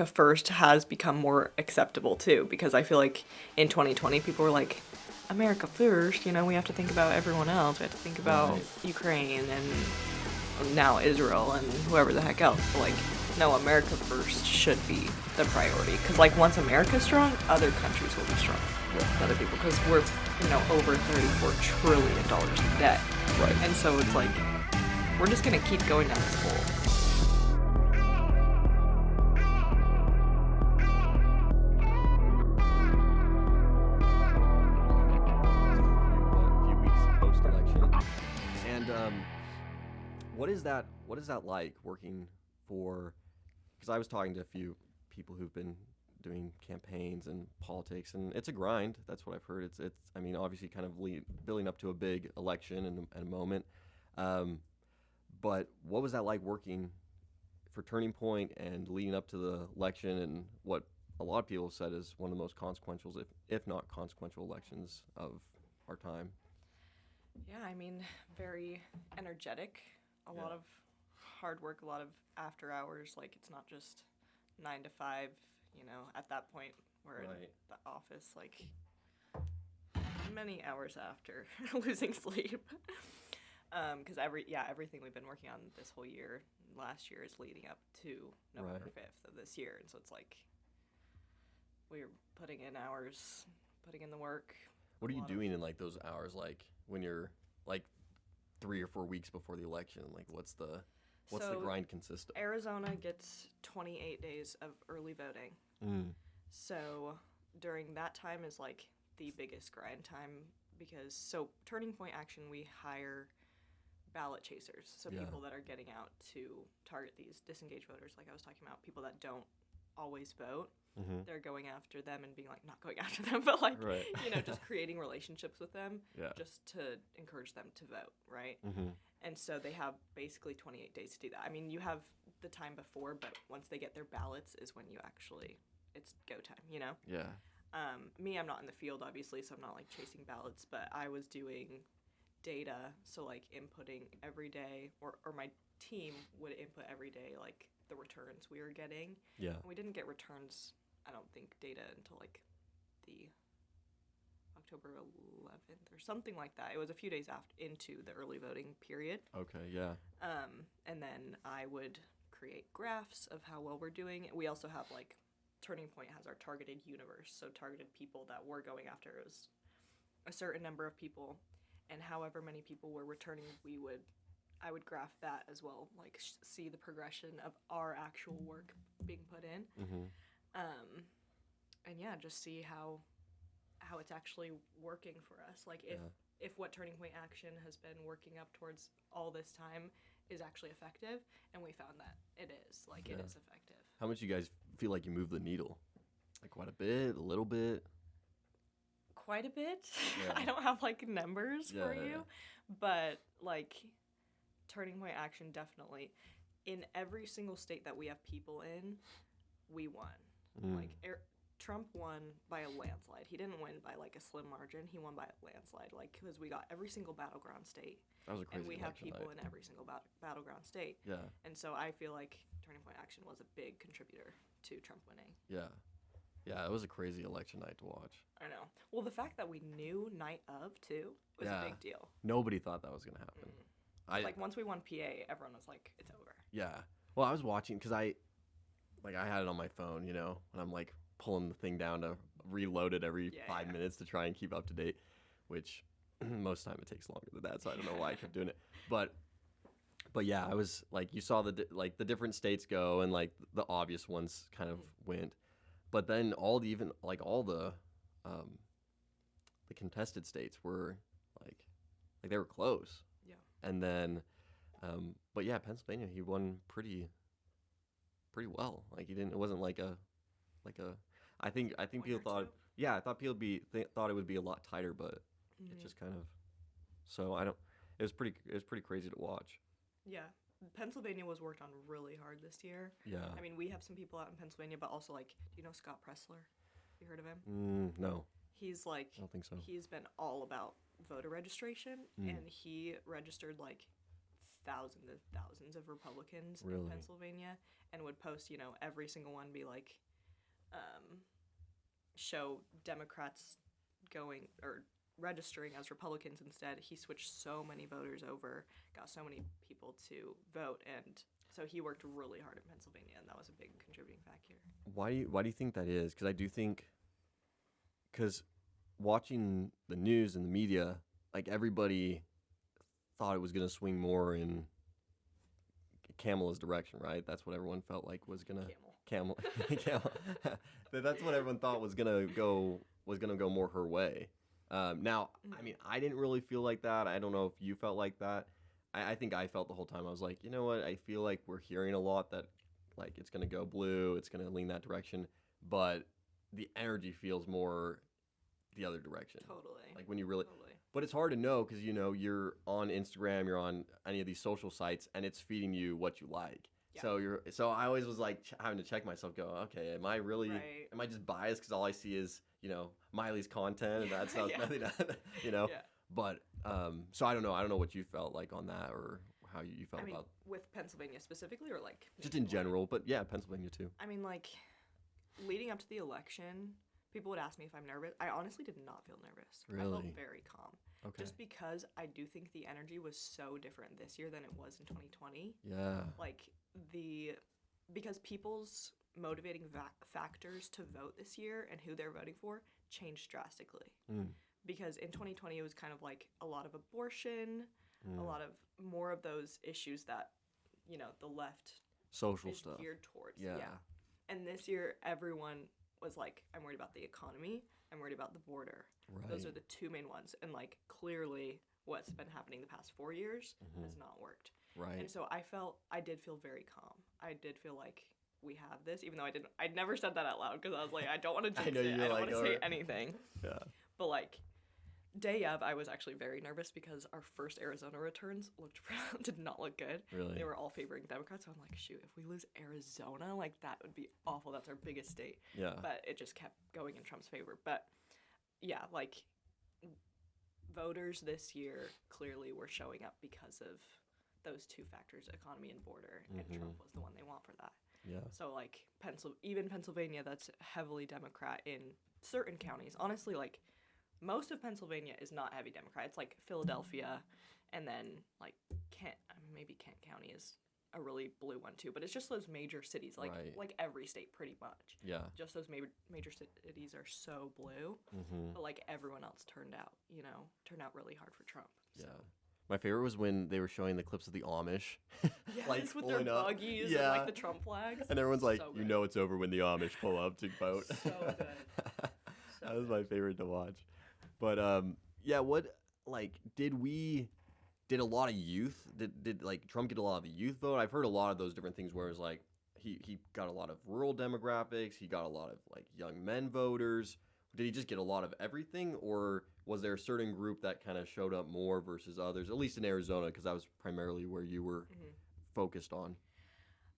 First has become more acceptable too, because I feel like in 2020 people were like, America first, we have to think about everyone else. We have to think about Ukraine and now Israel and whoever the heck else. But like, no, America first should be the priority. Because like once America's strong, other countries will be strong. Other people, because we're over $34 trillion in debt. Right. And so it's like we're just gonna keep going down this hole. What is that like working for, because I was talking to a few people who've been doing campaigns and politics, and it's a grind. That's what I've heard. It's I mean, obviously kind of building up to a big election and a moment. But what was that like working for Turning Point and leading up to the election, and what a lot of people have said is one of the most consequential, if not consequential, elections of our time? Yeah, I mean, very energetic. A lot of hard work, a lot of after hours. Like, it's not just 9 to 5, at that point we're in the office, like, many hours after losing sleep. Because everything we've been working on this whole year, last year, is leading up to November 5th of this year. And so it's like we're putting in hours, putting in the work. What are you doing in, like, those hours, like, when you're, like, 3 or 4 weeks before the election? Like, what's the grind consist of? Arizona gets 28 days of early voting. So during that time is like the biggest grind time, because Turning Point Action, we hire ballot chasers, so people that are getting out to target these disengaged voters, like I was talking about, people that don't always vote. They're going after them and being like, not going after them, but like, just creating relationships with them, just to encourage them to vote, right? And so they have basically 28 days to do that. I mean, you have the time before, but once they get their ballots is when it's go time, Yeah. Me, I'm not in the field, obviously, so I'm not like chasing ballots, but I was doing data, so like inputting every day, or my team would input every day, like the returns we were getting. Yeah. And we didn't get returns, I don't think, data until like the October 11th or something like that. It was a few days into the early voting period. Okay, yeah. And then I would create graphs of how well we're doing. We also have like Turning Point has our targeted universe, so targeted people that we're going after is a certain number of people, and however many people were returning, I would graph that as well, like see the progression of our actual work being put in. And yeah, just see how it's actually working for us. Like if what Turning Point Action has been working up towards all this time is actually effective, and we found that it is. Like, it is effective. How much you guys feel like you move the needle? Like, quite a bit, a little bit? Quite a bit. I don't have like numbers for you, but like Turning Point Action, definitely in every single state that we have people in, we won. Like Trump won by a landslide. He didn't win by like a slim margin. He won by a landslide, like, because we got every single battleground state. That was a crazy and we have people night. in every single battleground state. Yeah. And so I feel like Turning Point Action was a big contributor to Trump winning. Yeah. Yeah, it was a crazy election night to watch. I know. Well, the fact that we knew night of, too, was a big deal. Nobody thought that was going to happen. Like, once we won PA, everyone was like, it's over. Yeah. Well, I was watching, because I had it on my phone, and I'm, like, pulling the thing down to reload it every 5 minutes to try and keep up to date, which most time it takes longer than that, so I don't know why I kept doing it. But yeah, I was, like, you saw the different states go, and, like, the obvious ones kind of went. But then all the contested states were like they were close. Yeah. And then, but yeah, Pennsylvania, he won pretty well. Like, it wasn't like a. I think people thought. Yeah, I thought people thought it would be a lot tighter, but it just kind of. So it was pretty crazy to watch. Yeah. Pennsylvania was worked on really hard this year. Yeah. I mean, we have some people out in Pennsylvania, but also, like, do you know Scott Pressler? You heard of him? No. He's, like... I don't think so. He's been all about voter registration, and he registered, like, thousands and thousands of Republicans Really? in Pennsylvania, and would post, every single one be like, show Democrats going or registering as Republicans instead. He switched so many voters over, got so many people to vote, and so he worked really hard in Pennsylvania, and that was a big contributing factor. Why do you think that is? Because I do think, because watching the news and the media, like everybody thought it was going to swing more in Kamala's direction, right? That's what everyone felt like was going to Camel. That's what everyone thought was going to go more her way. Now, I mean, I didn't really feel like that. I don't know if you felt like that. I think I felt the whole time. I was like, you know what? I feel like we're hearing a lot that, like, it's going to go blue. It's going to lean that direction. But the energy feels more the other direction. Totally. Like when you really... Totally. But it's hard to know because, you're on Instagram, you're on any of these social sites, and it's feeding you what you like. Yeah. So I always was like having to check myself, go, okay, am I just biased because all I see is, Mylie's content and that stuff, nothing, Yeah. But, so I don't know what you felt like on that or how you felt about. With Pennsylvania specifically or like? Just in general, but yeah, Pennsylvania too. I mean, like, leading up to the election, people would ask me if I'm nervous. I honestly did not feel nervous. Really? I felt very calm. Okay. Just because I do think the energy was so different this year than it was in 2020. Yeah. Like, because people's motivating factors to vote this year and who they're voting for changed drastically. Because in 2020, it was kind of like a lot of abortion, a lot of more of those issues that, the left social is stuff geared towards. Yeah. And this year, everyone was like, I'm worried about the economy. I'm worried about the border. Right. Those are the two main ones. And, like, clearly what's been happening the past 4 years has not worked. Right. And so I did feel very calm. I did feel like we have this, even though I'd never said that out loud because I was like, I don't want to jinx it. I don't want to say anything. Yeah. But, like, day of, I was actually very nervous because our first Arizona returns did not look good. Really? They were all favoring Democrats. So I'm like, shoot, if we lose Arizona, like, that would be awful. That's our biggest state. Yeah. But it just kept going in Trump's favor. But, yeah, like, voters this year clearly were showing up because of those two factors, economy and border, and Trump was the one they want for that. Yeah. So, like, even Pennsylvania, that's heavily Democrat in certain counties. Honestly, like, most of Pennsylvania is not heavy Democrat. It's like Philadelphia, and then like maybe Kent County is a really blue one too. But it's just those major cities, like every state pretty much. Yeah. Just those major cities are so blue, but like everyone else turned out really hard for Trump. So. Yeah. My favorite was when they were showing the clips of the Amish, yes, like with their buggies and like the Trump flags. And everyone's like, so it's over when the Amish pull up to vote. So good. That was my favorite to watch. But did a lot of youth did like Trump get a lot of the youth vote? I've heard a lot of those different things where it's like he got a lot of rural demographics, he got a lot of like young men voters. Did he just get a lot of everything, or was there a certain group that kind of showed up more versus others? At least in Arizona, because that was primarily where you were focused on.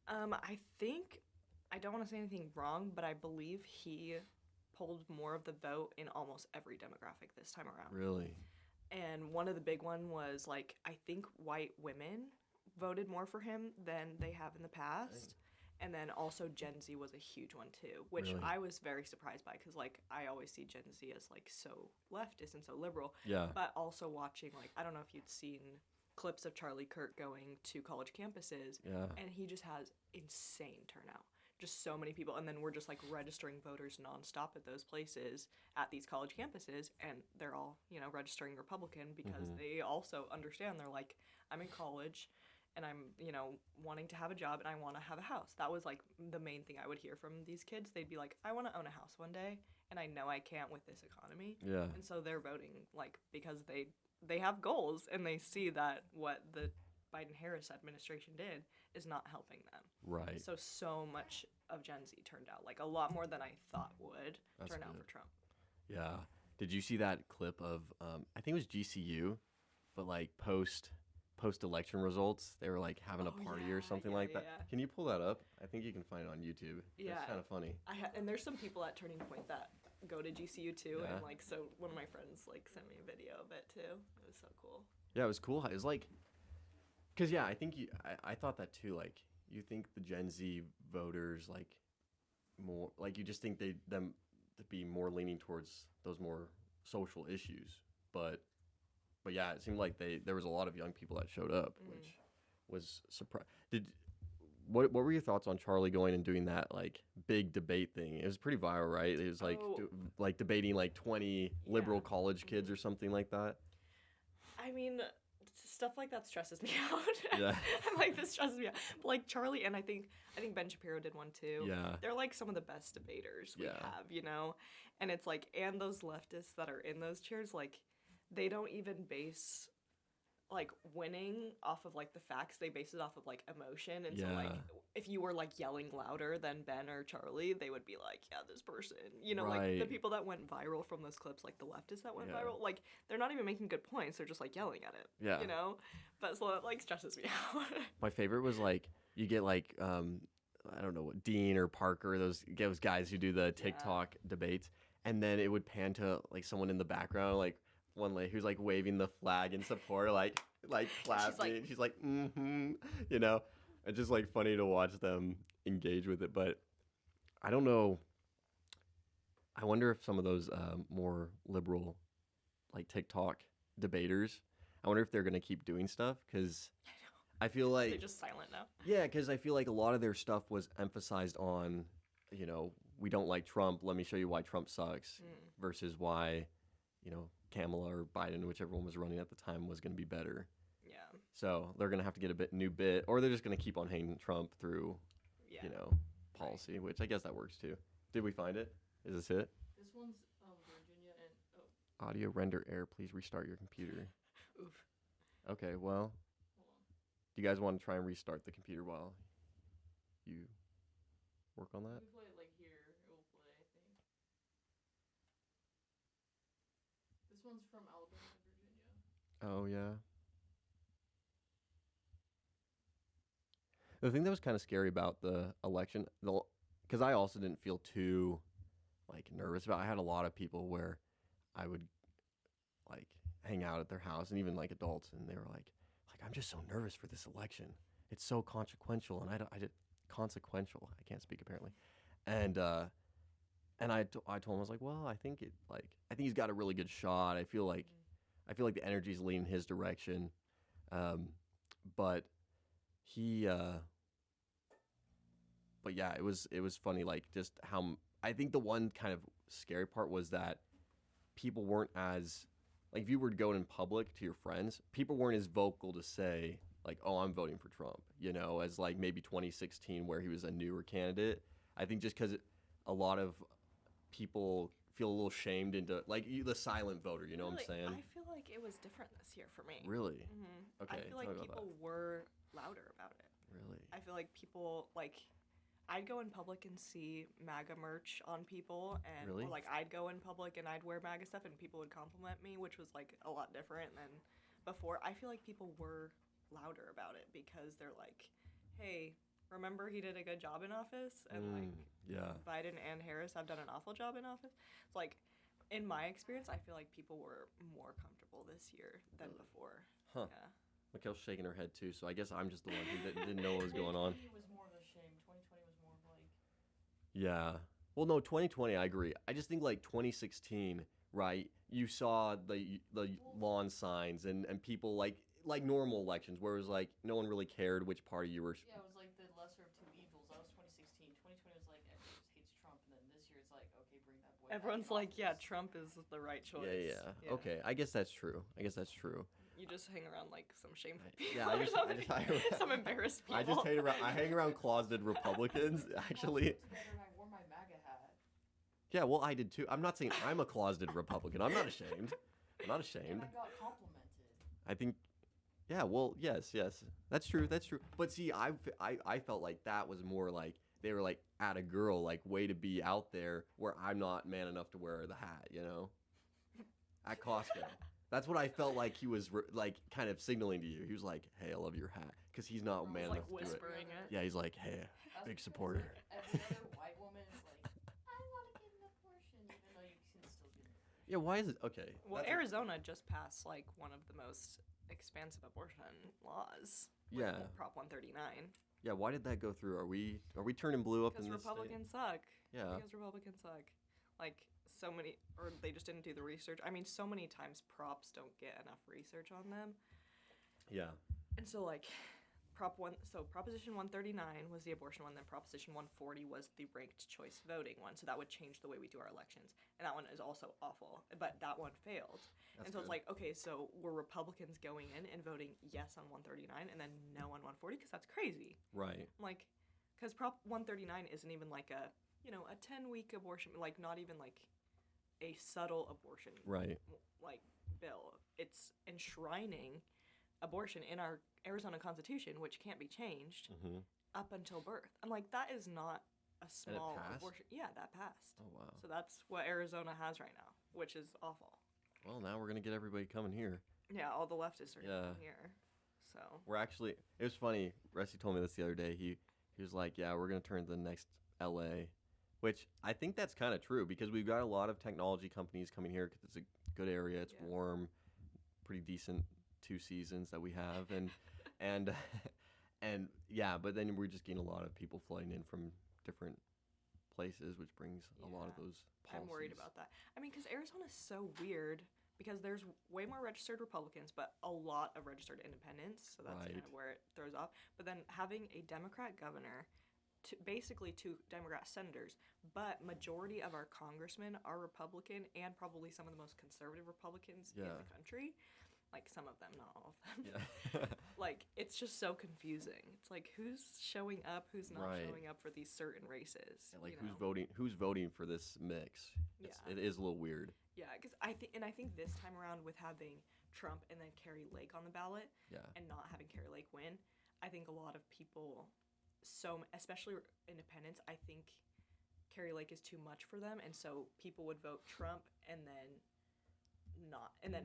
I think I don't want to say anything wrong, but I believe he pulled more of the vote in almost every demographic this time around. Really? And one of the big one was, like, I think white women voted more for him than they have in the past. And then also Gen Z was a huge one too, which Really? I was very surprised by because, like, I always see Gen Z as, like, so leftist and so liberal. Yeah. But also watching, like, I don't know if you'd seen clips of Charlie Kirk going to college campuses. Yeah. And he just has insane turnout. Just so many people, and then we're just like registering voters nonstop at those places at these college campuses, and they're all, registering Republican because they also understand. They're like, I'm in college and I'm, wanting to have a job and I want to have a house. That was like the main thing I would hear from these kids. They'd be like, I want to own a house one day and I know I can't with this economy. Yeah. And so they're voting like because they have goals and they see that what the Biden-Harris administration did is not helping them. Right. So much of Gen Z turned out, like a lot more than I thought would turn out for Trump. Yeah. Did you see that clip of, I think it was GCU, but like post-election results, they were like having a party or something like that. Yeah. Can you pull that up? I think you can find it on YouTube. Yeah. It's kind of funny. And there's some people at Turning Point that go to GCU too, Yeah. and like, so one of my friends like sent me a video of it too. It was so cool. Yeah, it was cool. It was like, Because yeah, I think I thought that too. Like you think the Gen Z voters like more like you just think them to be more leaning towards those more social issues, but yeah, it seemed like there was a lot of young people that showed up, which was surprise. What were your thoughts on Charlie going and doing that like big debate thing? It was pretty viral, right? It was like debating like 20 liberal college kids or something like that. I mean, stuff like that stresses me out. Yeah. I'm like, this stresses me out. But like Charlie and I think Ben Shapiro did one too. Yeah. They're like some of the best debaters we have, you know? And it's like, and those leftists that are in those chairs, like, they don't even base like winning off of like the facts. They base it off of like emotion. And so like if you were like yelling louder than Ben or Charlie, they would be like, yeah, this person, you know, like the people that went viral from those clips, like the leftists that went viral, like they're not even making good points. They're just like yelling at it, you know? But so it like stresses me out. My favorite was like, you get like, I don't know what, Dean or Parker, those guys who do the TikTok debates. And then it would pan to like someone in the background, like, one lady who's like waving the flag in support, like clapping. She's like, you know, it's just like funny to watch them engage with it. But I don't know. I wonder if some of those more liberal, like TikTok debaters, I wonder if they're gonna keep doing stuff because I feel like they're just silent now. Yeah, because I feel like a lot of their stuff was emphasized on, you know, we don't like Trump. Let me show you why Trump sucks, versus why, you know, Kamala or Biden, whichever one was running at the time, was going to be better. Yeah. So they're going to have to get a new bit, or they're just going to keep on hating Trump through, you know, policy, which I guess that works too. Did we find it? Is this it? This one's Virginia and audio render error. Please restart your computer. Oof. Okay. Well, do you guys want to try and restart the computer while you work on that? We play it like here. It will play, I think. This one's from Alabama, Virginia. Oh, yeah. The thing that was kind of scary about the election, because I also didn't feel too, like, nervous about it. I had a lot of people where I would, like, hang out at their house, and even, like, adults, and they were like, I'm just so nervous for this election. It's so consequential, and consequential. I can't speak, apparently. And I told him, I was like, well, I think he's got a really good shot. I feel like the energy's leaning his direction. But yeah, it was funny, like, just how, I think the one kind of scary part was that people weren't as, like, if you were to go in public to your friends, people weren't as vocal to say, like, oh, I'm voting for Trump, you know, as, like, maybe 2016 where he was a newer candidate. I think just because a lot of people feel a little shamed into, like, the silent voter, you know what I'm saying? I feel like it was different this year for me. Really? Mm-hmm. Okay. I feel like people were louder about it. Really? I feel like people, like, I'd go in public and see MAGA merch on people, and or, like, I'd go in public and I'd wear MAGA stuff and people would compliment me, which was, like, a lot different than before. I feel like people were louder about it because they're like, hey, remember he did a good job in office? And, like, Biden and Harris have done an awful job in office. It's like, in my experience, I feel like people were more comfortable this year than before. Huh. Yeah. Mikkel's shaking her head, too, so I guess I'm just the one who didn't know what was going on. 2020 was more of a shame. 2020 was more of like... Yeah. Well, no, 2020, I agree. I just think, like, 2016, right, you saw the lawn signs and people, like normal elections, where it was, like, no one really cared which party you were... Yeah, it was, like, the lesser of two evils. That was 2016. 2020 was, like, everyone just hates Trump, and then this year it's like, okay, bring that boy Everyone's like, yeah, Trump is the right choice. Yeah. Okay, I guess that's true. You just hang around like some shameful people. Yeah, I just some embarrassed people. I hang around closeted Republicans, actually. I wore my MAGA hat. Yeah, well, I did too. I'm not saying I'm a closeted Republican. I'm not ashamed. And I got complimented. I think, yeah, well, yes. That's true. But see, I felt like that was more like, they were like, at a girl, like, way to be out there where I'm not man enough to wear the hat, you know? At Costco. That's what I felt like he was, like, kind of signaling to you. He was like, hey, I love your hat. Because he's not man enough to do it. Whispering it. Yeah, he's like, hey, big supporter. Every other white woman is like, I want to get an abortion, even though you can still get an abortion. Yeah, why is it? Okay. Well, Arizona just passed, like, one of the most expansive abortion laws. Yeah. Prop 139. Yeah, why did that go through? Are we turning blue up in Because this state? Republicans suck. Yeah. Because Republicans suck. Like, so many, or they just didn't do the research. I mean, so many times props don't get enough research on them. Yeah. And so, like, Proposition 139 was the abortion one, then Proposition 140 was the ranked choice voting one. So that would change the way we do our elections. And that one is also awful. But that one failed. That's and so good. it's like, okay, so were Republicans going in and voting yes on 139 and then no on 140? Because that's crazy. Right. Like, because Prop 139 isn't even like a 10-week abortion, like not even like a subtle abortion, Right. like bill. It's enshrining abortion in our Arizona Constitution, which can't be changed up until birth. I'm like, that is not a small passed? abortion. Yeah, that passed. Oh wow. So that's what Arizona has right now, which is awful. Well, now we're gonna get everybody coming here. Yeah, all the leftists are Yeah. here. So We're actually. It was funny. Rusty told me this the other day. He was like, "Yeah, we're gonna turn the next LA," which I think that's kind of true because we've got a lot of technology companies coming here because it's a good area. It's warm, pretty decent 2 seasons that we have, and and yeah. But then we're just getting a lot of people flying in from different places, which brings a lot of those policies. I'm worried about that. I mean, because Arizona's so weird because there's way more registered Republicans, but a lot of registered independents. So that's kind of where it throws off. But then having a Democrat governor, basically 2 Democrat senators, but majority of our congressmen are Republican and probably some of the most conservative Republicans in the country. Like some of them, not all of them. Yeah. Like, it's just so confusing. It's like, who's showing up, who's not showing up for these certain races. Yeah, like who's voting for this mix? It is a little weird. Yeah, because I think this time around with having Trump and then Carrie Lake on the ballot, and not having Carrie Lake win, I think a lot of people, especially independents, I think Carrie Lake is too much for them, and so people would vote Trump and then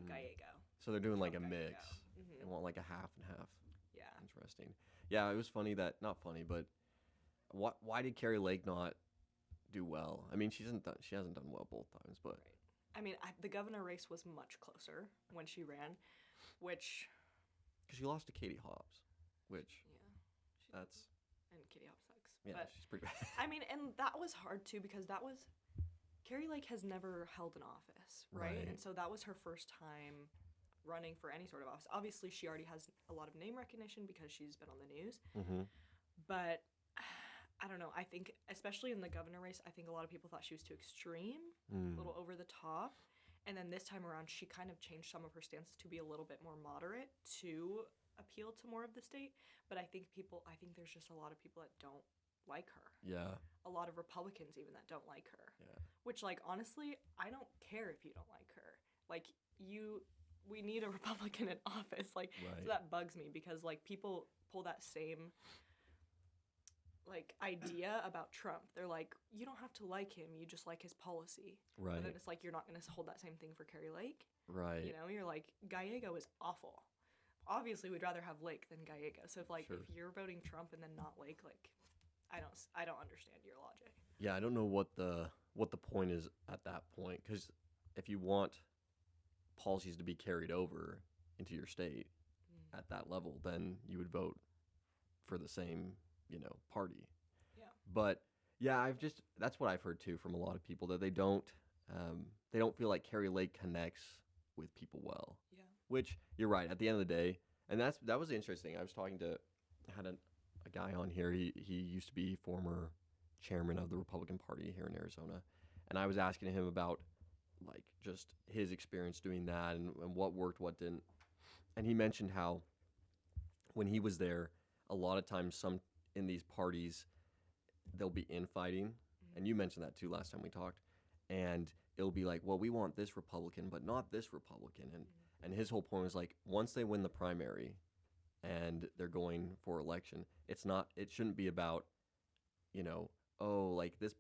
Gallego. So they're doing like a Trump, mix. Gallego. They want like a half and half. Yeah. Interesting. Yeah, it was funny that not funny, but why did Carrie Lake not do well? I mean, she hasn't done well both times, but I mean, the governor race was much closer when she ran, which because she lost to Katie Hobbs, which and Katie Hobbs sucks. Yeah, but, she's pretty bad. I mean, and that was hard too because Carrie Lake has never held an office, right? And so that was her first time running for any sort of office. Obviously, she already has a lot of name recognition because she's been on the news. But I don't know. I think, especially in the governor race, I think a lot of people thought she was too extreme, a little over the top. And then this time around, she kind of changed some of her stances to be a little bit more moderate to appeal to more of the state. But I think there's just a lot of people that don't like her. Yeah. A lot of Republicans even that don't like her. Yeah. Which, like, honestly, I don't care if you don't like her. Like, we need a Republican in office. Like, so that bugs me because, like, people pull that same, like, idea about Trump. They're like, you don't have to like him. You just like his policy. Right. But then it's like, you're not going to hold that same thing for Carrie Lake. Right. You know, you're like, Gallego is awful. Obviously, we'd rather have Lake than Gallego. So, if, like, if you're voting Trump and then not Lake, like, I don't understand your logic. Yeah, I don't know what the point is at that point because if you want policies to be carried over into your state at that level, then you would vote for the same, party. Yeah. But yeah, that's what I've heard too from a lot of people that they don't feel like Carrie Lake connects with people well. Yeah. Which you're right. At the end of the day, and that was interesting. I was had a guy on here. He used to be former chairman of the Republican Party here in Arizona, and I was asking him about like just his experience doing that and what worked, what didn't. And he mentioned how when he was there, a lot of times some in these parties they'll be infighting, and you mentioned that too last time we talked, and it'll be like, well, we want this Republican but not this Republican, and his whole point was like once they win the primary and they're going for election, it shouldn't be about, like this,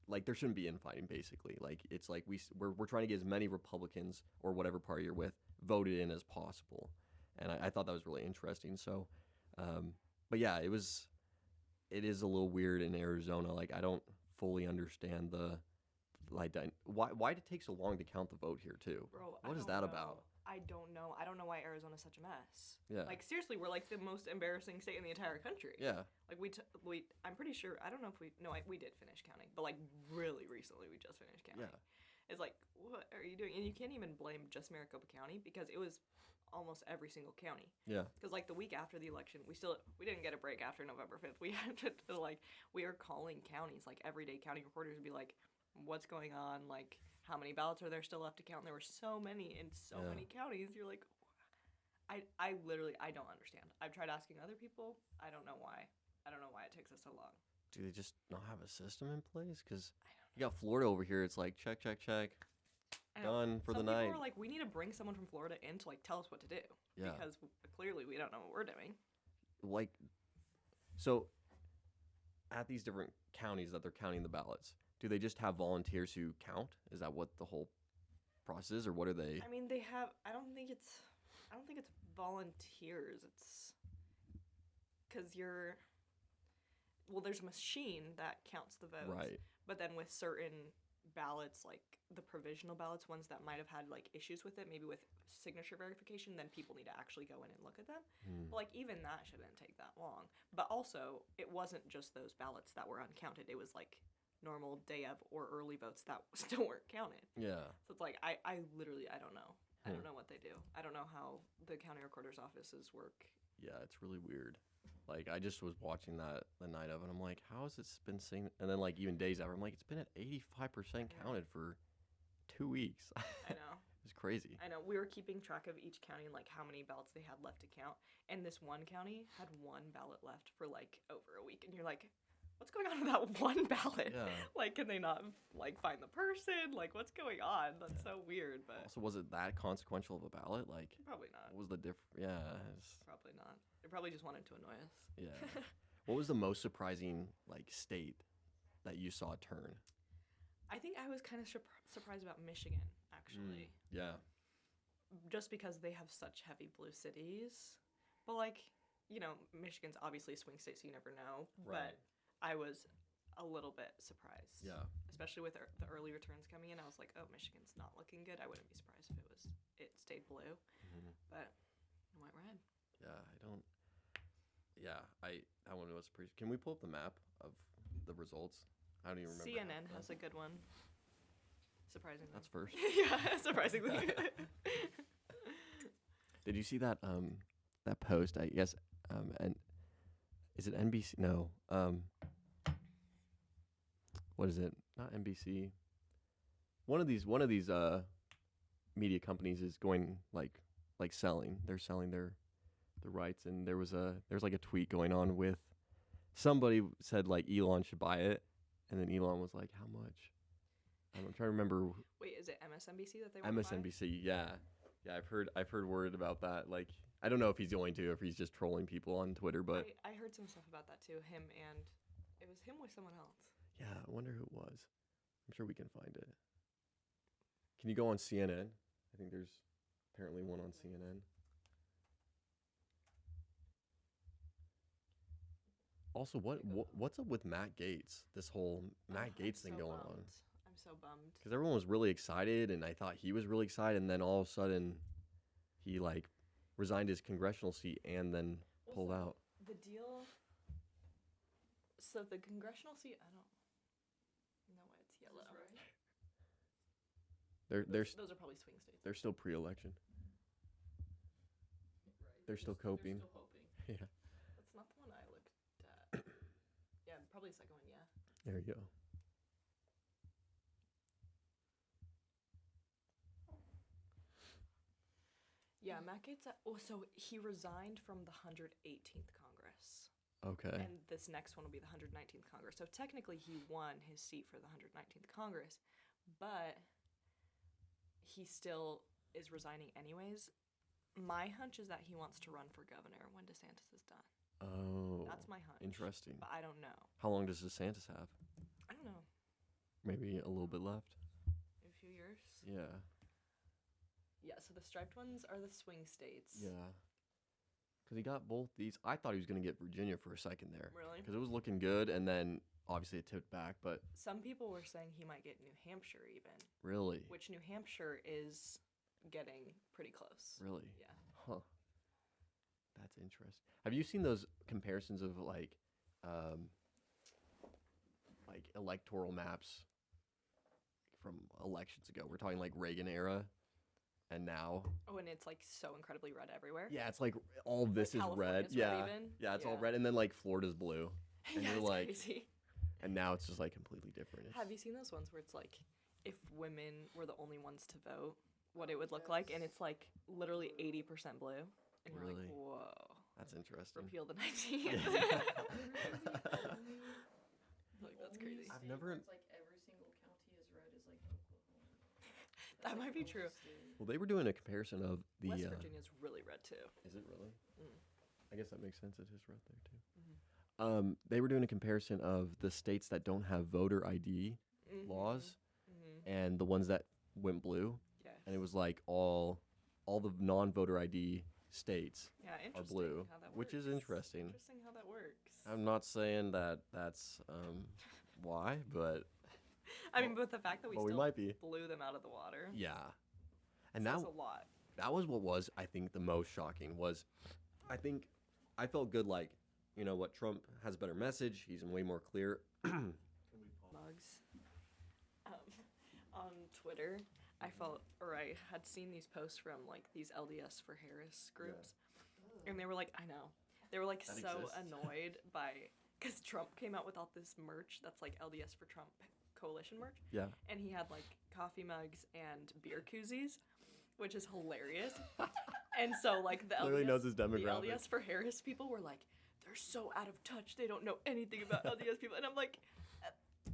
like there shouldn't be infighting basically. Like it's like we're trying to get as many Republicans or whatever party you're with voted in as possible. And I thought that was really interesting. So, but yeah, it is a little weird in Arizona. Like I don't fully understand why did it take so long to count the vote here too? Bro, what is that about? I don't know. I don't know why Arizona's such a mess. Yeah. Like, seriously, we're like the most embarrassing state in the entire country. Yeah. Like, I'm pretty sure, I don't know if we did finish counting, but like really recently we just finished counting. Yeah. It's like, what are you doing? And you can't even blame just Maricopa County because it was almost every single county. Yeah. Because like the week after the election, we didn't get a break after November 5th. We had to we were calling counties, like everyday county reporters would be like, what's going on? Like, how many ballots are there still left to count? And there were so many in so many counties. You're like, I literally, I don't understand. I've tried asking other people. I don't know why. I don't know why it takes us so long. Do they just not have a system in place? Because you got Florida over here. It's like, check. Done for the night. Some people are like, we need to bring someone from Florida in to like tell us what to do. Yeah. Because clearly we don't know what we're doing. Like, so at these different counties that they're counting the ballots, do they just have volunteers who count? Is that what the whole process is, or what are they? I mean, they have. I don't think it's volunteers. It's because there's a machine that counts the votes. Right. But then with certain ballots, like the provisional ballots, ones that might have had like issues with it, maybe with signature verification, then people need to actually go in and look at them. But like even that shouldn't take that long. But also, it wasn't just those ballots that were uncounted. It was like normal day of or early votes that still weren't counted. Yeah. So it's like I literally I don't know. I don't know what they do. I don't know how the county recorder's offices work. Yeah, it's really weird. Like, I just was watching that the night of, and I'm like, how has this been saying? And then, like, even days after, I'm like, it's been at 85% counted for 2 weeks. I know. It's crazy. I know. We were keeping track of each county and, like, how many ballots they had left to count. And this one county had one ballot left for, like, over a week. And you're like, what's going on with that one ballot? Yeah. Like, can they not, like, find the person? Like, what's going on? That's so weird, but... Also, was it that consequential of a ballot? Like, probably not. What was the Yeah. Probably not. They probably just wanted to annoy us. Yeah. What was the most surprising, like, state that you saw turn? I think I was kind of surprised about Michigan, actually. Yeah. Just because they have such heavy blue cities. But, like, you know, Michigan's obviously a swing state, so you never know. Right. But I was a little bit surprised. Yeah. Especially with the early returns coming in. I was like, oh, Michigan's not looking good. I wouldn't be surprised if it stayed blue. But it went red. Yeah, that one was pretty... Can we pull up the map of the results? I don't even remember. CNN has a good one. Surprisingly. That's first. Yeah, surprisingly. Did you see that that post? I guess and is it NBC? No. What is it? Not NBC. One of these media companies is going like selling. They're selling their rights, and there's like a tweet going on with somebody said like Elon should buy it, and then Elon was like, how much? I'm trying to remember. Wait, is it MSNBC that they want to buy? MSNBC, yeah. I've heard word about that. Like, I don't know if he's going to, or if he's just trolling people on Twitter, but I heard some stuff about that too. Him, and it was him with someone else. Yeah, I wonder who it was. I'm sure we can find it. Can you go on CNN? I think there's apparently one on CNN. Also, what's up with Matt Gaetz? This whole Matt Gaetz thing going on. I'm so bummed. Because everyone was really excited, and I thought he was really excited, and then all of a sudden, he like resigned his congressional seat and then pulled out. The deal. So the congressional seat, I don't know why it's yellow. Those are probably swing states. They're still pre-election. Right. They're still coping. They're still hoping. Yeah. That's not the one I looked at. Yeah, probably the second one, yeah. There you go. Yeah, Matt Gaetz. So he resigned from the 118th Congress. Okay. And this next one will be the 119th Congress. So technically he won his seat for the 119th Congress, but he still is resigning anyways. My hunch is that he wants to run for governor when DeSantis is done. Oh. That's my hunch. Interesting. But I don't know. How long does DeSantis have? I don't know. Maybe a little bit left. A few years? Yeah. Yeah, so the striped ones are the swing states. Yeah. Because he got both these. I thought he was going to get Virginia for a second there. Really? Because it was looking good, and then obviously it tipped back, but... Some people were saying he might get New Hampshire even. Really? Which New Hampshire is getting pretty close. Really? Yeah. Huh. That's interesting. Have you seen those comparisons of like electoral maps from elections ago? We're talking like Reagan era and now. Oh, and it's like so incredibly red everywhere. Yeah, it's like all this is red. California's red Yeah. even. Yeah, it's all red, and then like Florida's blue. And Yeah, you're it's like, crazy. and now it's just like completely different. Have you seen those ones where it's like, if women were the only ones to vote, what it would look like? And it's like literally 80% blue. And you're Really? like, whoa. That's interesting. Repeal the 19th. Like, that's crazy. I've never. It's like every single county is red is like Oklahoma. That might be true. Well, they were doing a comparison of the. West Virginia's really red too. Is it really? Mm. I guess that makes sense. It is red there too. They were doing a comparison of the states that don't have voter ID laws and the ones that went blue, Yes. and it was like all the non-voter ID states are interesting blue, how that which is works. interesting. Interesting how that works. I'm not saying that that's why, but I mean, but the fact that we well, still we might be. blew them out of the water. Yeah, and That's that a lot. that was what was I think the most shocking was, I think I felt good like, you know what, Trump has a better message. He's way more clear. Mugs. On Twitter, I had seen these posts from like these LDS for Harris groups, and they were like, I know, they were like That so exists. annoyed because Trump came out with all this merch that's like LDS for Trump coalition merch, Yeah. and he had like coffee mugs and beer koozies, which is hilarious. And so like the Clearly knows his the demographic. LDS for Harris people were like, they're so out of touch. They don't know anything about LDS people. And I'm like,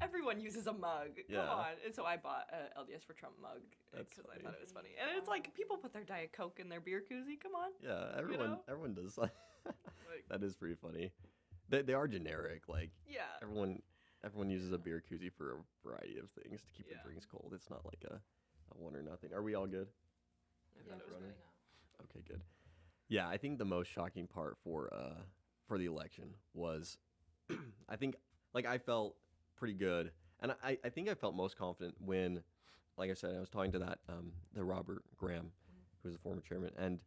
everyone uses a mug. Yeah. Come on. And so I bought a LDS for Trump mug That's because I funny. thought it was funny. And it's like, people put their Diet Coke in their beer koozie. Come on. Yeah, everyone does. Like, That is pretty funny. They are generic. Like yeah. everyone uses a beer koozie for a variety of things to keep Yeah. their drinks cold. It's not like a one or nothing. Are we all good? I thought it was running. funny. Okay, good. Yeah, I think the most shocking part for the election was, I think like I felt pretty good, and I think I felt most confident when, like I said, I was talking to that the Robert Graham, who was the former chairman, and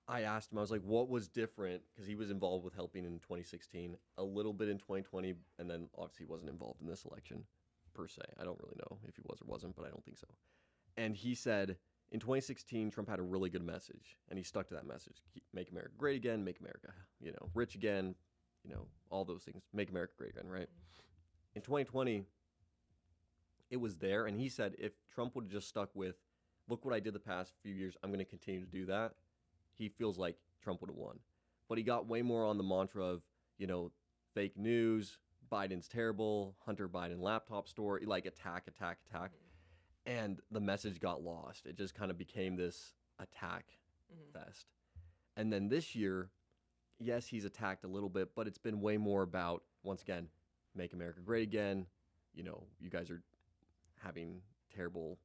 I asked him, I was like, what was different, because he was involved with helping in 2016, a little bit in 2020, and then obviously he wasn't involved in this election per se. I don't really know if he was or wasn't, but I don't think so. And he said, in 2016, Trump had a really good message, and he stuck to that message. Make America great again, make America, rich again, all those things. Make America great again, right? In 2020, it was there, and he said if Trump would have just stuck with, look what I did the past few years, I'm going to continue to do that, he feels like Trump would have won. But he got way more on the mantra of, fake news, Biden's terrible, Hunter Biden laptop store, like attack. And the message got lost. It just kind of became this attack fest. And then this year, yes, he's attacked a little bit, but it's been way more about, once again, make America great again. You guys are having terrible,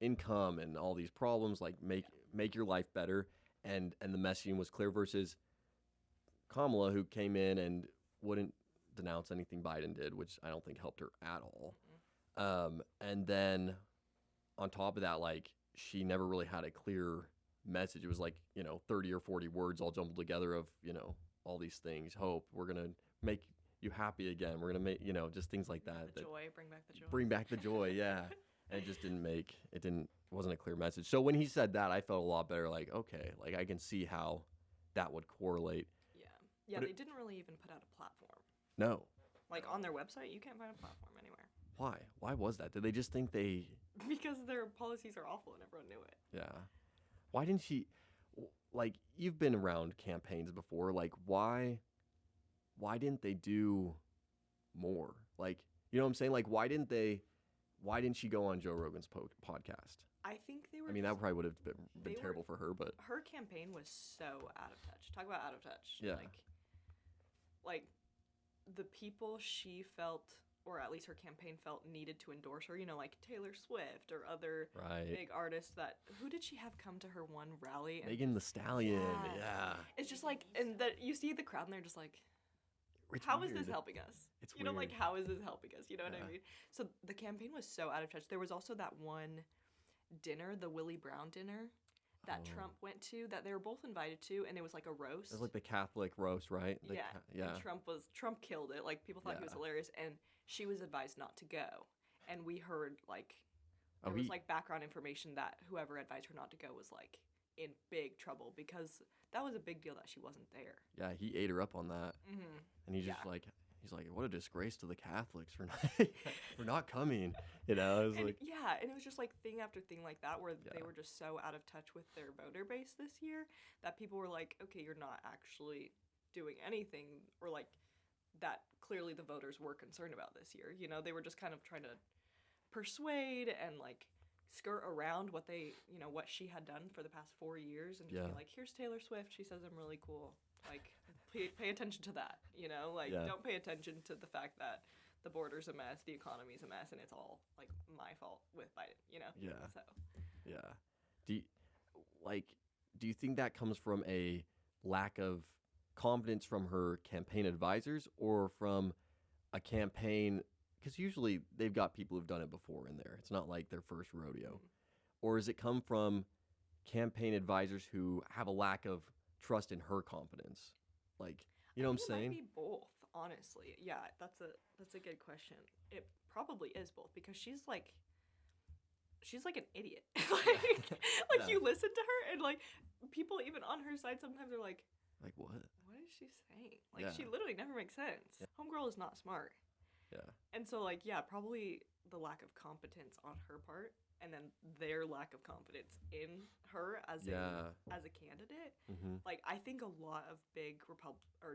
income and all these problems, like make your life better. And the messaging was clear versus Kamala, who came in and wouldn't denounce anything Biden did, which I don't think helped her at all. And then on top of that, like, she never really had a clear message. It was like, 30 or 40 words all jumbled together of, all these things. Hope, we're going to make you happy again. We're going to make, just things like that. Joy, bring back the joy. Bring back the joy, yeah. And it just wasn't a clear message. So when he said that, I felt a lot better. Like, okay, like I can see how that would correlate. Yeah, But they didn't really even put out a platform. No. Like on their website, you can't find a platform anywhere. Why? Why was that? Did they just think they... Because their policies are awful and everyone knew it. Yeah. Why didn't she... Like, you've been around campaigns before. Like, why didn't they do more? Like, you know what I'm saying? Like, why didn't she go on Joe Rogan's podcast? I think they were. I mean, that probably would have been they terrible for her, but... Her campaign was so out of touch. Talk about out of touch. Yeah. Like the people she felt, or at least her campaign felt, needed to endorse her, like Taylor Swift or other big artists that... Who did she have come to her one rally? And Megan Thee Stallion, yeah. It's just like, and you see the crowd and they're just like... It's How is weird. this helping us? It's like, weird. how is this helping us? You know what Yeah. I mean? So the campaign was so out of touch. There was also that one dinner, the Willie Brown dinner that Trump went to, that they were both invited to, and it was like a roast. It was like the Catholic roast, right? Yeah. And Trump killed it. Like, people thought he was hilarious, and she was advised not to go. And we heard, like, there was like background information that whoever advised her not to go was like in big trouble, because that was a big deal that she wasn't there. Yeah, he ate her up on that. Mm-hmm. And he's just like, what a disgrace to the Catholics for not coming. You know, it was and it was just like thing after thing like that, where they were just so out of touch with their voter base this year that people were like, okay, you're not actually doing anything, or like that clearly the voters were concerned about this year. You know, they were just kind of trying to persuade and like skirt around what what she had done for the past 4 years, and just be like, here's Taylor Swift, she says I'm really cool. Like, pay attention to that, you know? Like, don't pay attention to the fact that the border's a mess, the economy's a mess, and it's all, like, my fault with Biden, you know? Yeah. So. Yeah. Do you think that comes from a lack of confidence from her campaign advisors, or from a campaign, because usually they've got people who've done it before in there. It's not like their first rodeo. Mm-hmm. Or does it come from campaign advisors who have a lack of trust in her confidence? Like, you know what I'm saying? It might be both, honestly. Yeah, that's a good question. It probably is both, because she's like an idiot. like you listen to her, and like people even on her side sometimes are like what is she saying? Like, she literally never makes sense. Yeah. Homegirl is not smart. Yeah. And so, like, probably the lack of competence on her part, and then their lack of confidence in her as a candidate. Mm-hmm. Like, I think a lot of big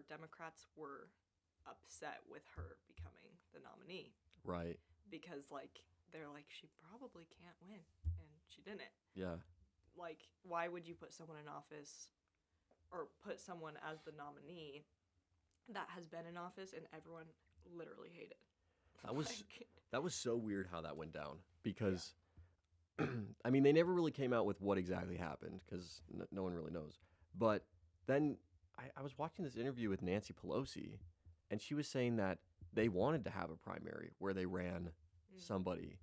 Democrats were upset with her becoming the nominee. Right. Because, like, they're like, she probably can't win, and she didn't. Yeah. Like, why would you put someone in office, or put someone as the nominee that has been in office and everyone literally hated? That was so weird how that went down, because I mean, they never really came out with what exactly happened, because no one really knows. But then I was watching this interview with Nancy Pelosi, and she was saying that they wanted to have a primary where they ran somebody,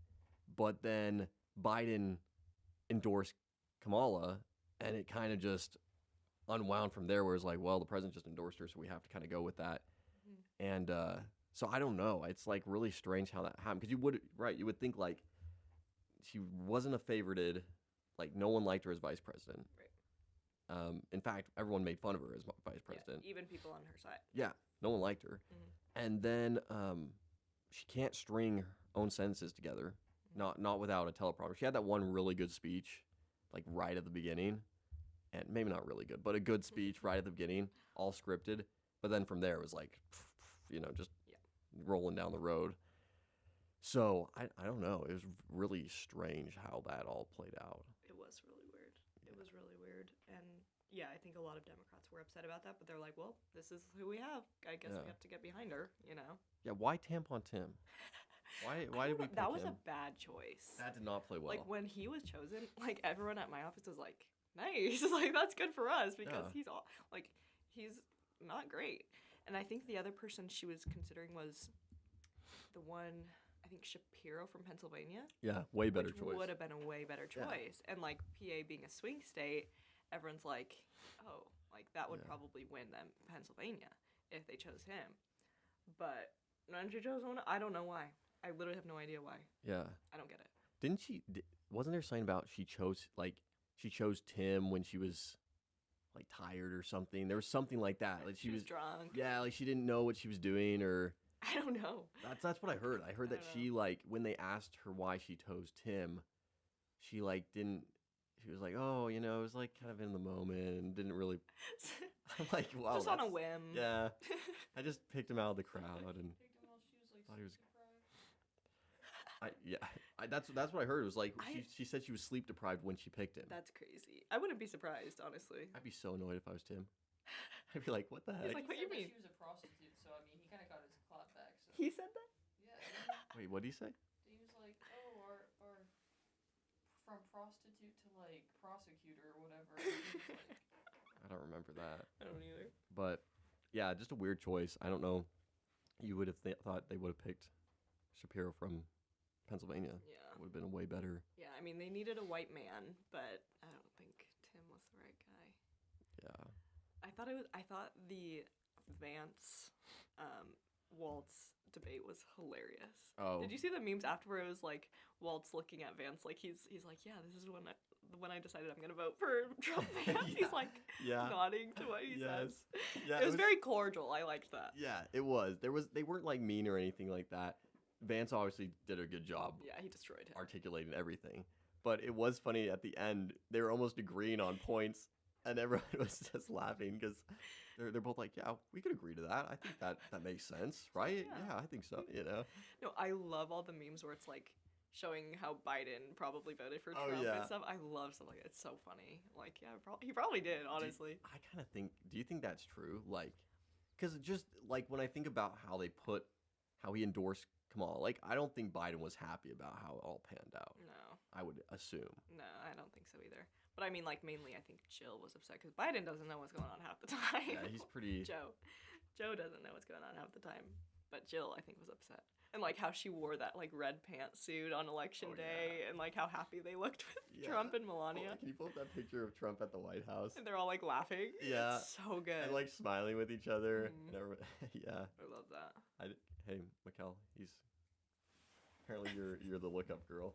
but then Biden endorsed Kamala, and it kind of just unwound from there, where it's like, well, the president just endorsed her, so we have to kind of go with that. Mm-hmm. And so I don't know. It's like really strange how that happened, because you would think like she wasn't a favorited, like no one liked her as vice president. Right. In fact, everyone made fun of her as vice president. Yeah, even people on her side. Yeah, no one liked her. Mm-hmm. And then she can't string her own sentences together, not without a teleprompter. She had that one really good speech, like right at the beginning, and maybe not really good, but a good speech right at the beginning, all scripted. But then from there, it was like, just rolling down the road. So I don't know. It was really strange how that all played out. It was really weird. It was really weird. And yeah, I think a lot of Democrats were upset about that, but they're like, well, this is who we have. I guess we have to get behind her, you know? Yeah, why Tampon Tim? Why did we pick That was him? a bad choice. That did not play well. Like, when he was chosen, like, everyone at my office was like, nice. Like, that's good for us, because he's not great. And I think the other person she was considering was the one, I think, Shapiro from Pennsylvania. Yeah, way better choice. Would have been a way better choice. Yeah. And, like, PA being a swing state, everyone's like, oh, like, that would probably win them Pennsylvania if they chose him. But when she chose one, I don't know why. I literally have no idea why. Yeah. I don't get it. Didn't she, wasn't there something about she chose Tim when she was like tired or something? There was something like that. Like she was drunk. Yeah, like she didn't know what she was doing, or I don't know. That's what I heard. I heard that she, like, when they asked her why she chose Tim, she like didn't. She was like, oh, it was like kind of in the moment and didn't really. I'm like, wow, just on a whim. Yeah, I just picked him out of the crowd and thought he was. That's what I heard. It was like she said she was sleep deprived when she picked him. That's crazy. I wouldn't be surprised, honestly. I'd be so annoyed if I was Tim. I'd be like, what the heck? He's like, what do you mean? She was a prostitute, so I mean, he kind of got his clout back. So. He said that? Yeah. Wait, what did he say? He was like, oh, our from prostitute to like prosecutor or whatever. I don't remember that. I don't either. But yeah, just a weird choice. I don't know. You would have thought they would have picked Shapiro from Pennsylvania. Yeah. It would have been a way better. Yeah, I mean, they needed a white man, but I don't think Tim was the right guy. Yeah. I thought the Vance Waltz debate was hilarious. Oh. Did you see the memes afterward? It was like Waltz looking at Vance like he's like, yeah, this is when I decided I'm gonna vote for Trump. Vance. Yeah. He's like nodding to what he says. Yeah, it was very cordial. I liked that. Yeah, it was. They weren't like mean or anything like that. Vance obviously did a good job. Yeah, he destroyed him. Articulating everything. But it was funny at the end. They were almost agreeing on points, and everyone was just laughing because they're both like, yeah, we could agree to that. I think that makes sense, right? Yeah, I think so. You know. No, I love all the memes where it's like showing how Biden probably voted for Trump and stuff. I love stuff like that. It's so funny. Like, yeah, he probably did, honestly. I kind of think. Do you think that's true? Like, because just like when I think about how he endorsed Kamala, like I don't think Biden was happy about how it all panned out. No. I would assume. No, I don't think so either. But I mean, like, mainly I think Jill was upset because Biden doesn't know what's going on half the time. Yeah, he's pretty... Joe doesn't know what's going on half the time. But Jill, I think, was upset. And, like, how she wore that, like, red pantsuit on Election Day. And, like, how happy they looked with Trump and Melania. Can you pull up that picture of Trump at the White House? And they're all, like, laughing. Yeah. It's so good. And, like, smiling with each other. Mm-hmm. Yeah. I love that. Hey, Mikkel, apparently you're the look-up girl.